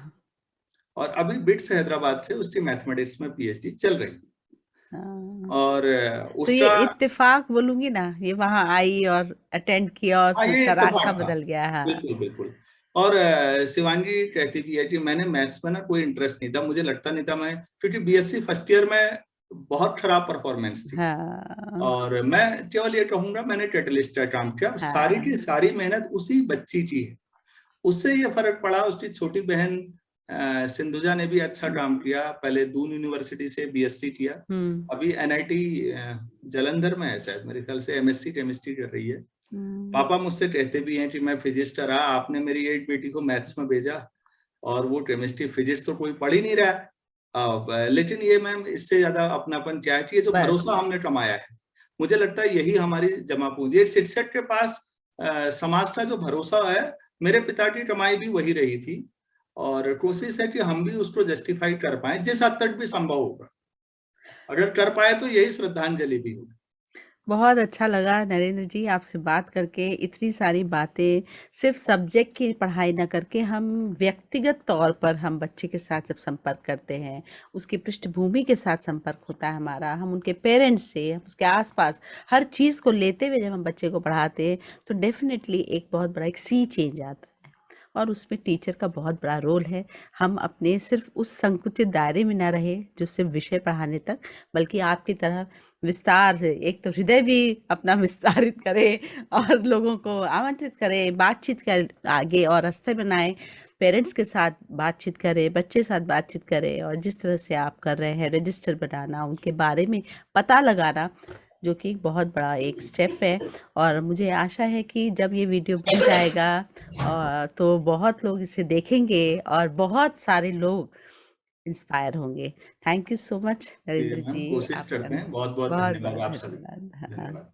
और अभी बिट्स हैदराबाद से उसकी मैथमेटिक्स में पीएचडी चल रही है। हाँ। और तो ये उसका इत्तेफ़ाक बोलूँगी ना, ये वहाँ आई और अटेंड किया और हाँ, फिर ये उसका रास्ता इत्तेफाक था। बदल गया। हाँ। बिल्कुल, बिल्कुल। और शिवांगी कहती भी है कि मैंने मैथ्स में ना कोई इंटरेस्ट नहीं था, मुझे लगता नहीं था मैं, क्योंकि बीएससी फर्स्ट ईयर में बहुत खराब परफॉर्मेंस थी। हाँ, और मैं केवल ये कहूँगा, मैंने कैटलिस्ट का काम किया, सारी की हाँ। सारी मेहनत उसी बच्ची की है। उससे ये फ़र्क पड़ा, उसकी छोटी बहन सिंधुजा ने भी अच्छा काम किया, पहले दून यूनिवर्सिटी से बीएससी किया, हुँ, अभी एनआईटी जालंधर में है शायद, मेरे ख्याल से एमएससी केमिस्ट्री कर रही है। हुँ। पापा मुझसे कहते भी हैं कि मैं फिजिक्स रहा, आपने मेरी एक बेटी को मैथ्स में भेजा और वो केमिस्ट्री फिजिक्स तो कोई पढ़ ही नहीं रहा है। लेकिन ये मैम इससे ज्यादा अपनापन क्या है कि ये जो भरोसा बस। हमने कमाया है, मुझे लगता है यही हमारी जमा पूंजी। एक शिक्षक के पास समाज का जो भरोसा है, मेरे पिता की कमाई भी वही रही थी और कोशिश है कि हम भी उसको जस्टिफाई कर पाए जिस हद तक भी संभव होगा। अगर कर पाए तो यही श्रद्धांजलि भी होगी। बहुत अच्छा लगा नरेंद्र जी आपसे बात करके। इतनी सारी बातें सिर्फ सब्जेक्ट की पढ़ाई ना करके हम व्यक्तिगत तौर पर हम बच्चे के साथ जब संपर्क करते हैं, उसकी पृष्ठभूमि के साथ संपर्क होता है हमारा, हम उनके पेरेंट्स से, हम उसके आसपास हर चीज़ को लेते हुए जब हम बच्चे को पढ़ाते हैं, तो डेफिनेटली एक बहुत बड़ा एक सी चेंज आता है और उसमें टीचर का बहुत बड़ा रोल है। हम अपने सिर्फ उस संकुचित दायरे में ना रहे जो सिर्फ विषय पढ़ाने तक, बल्कि आपकी तरह विस्तार से एक तो हृदय भी अपना विस्तारित करे और लोगों को आमंत्रित करे, बातचीत कर आगे और रास्ते बनाए, पेरेंट्स के साथ बातचीत करे, बच्चे साथ बातचीत करे और जिस तरह से आप कर रहे हैं रजिस्टर बनाना, उनके बारे में पता लगाना, जो कि बहुत बड़ा एक स्टेप है। और मुझे आशा है कि जब ये वीडियो बन जाएगा तो बहुत लोग इसे देखेंगे और बहुत सारे लोग इंस्पायर होंगे। थैंक यू सो मच जी नरेंद्र मैम, जी, कोशिश आपका करते हैं। बहुत बहुत बहुत धन्यवाद बहुत आप सभी। धन्यवाद। हाँ। धन्यवाद।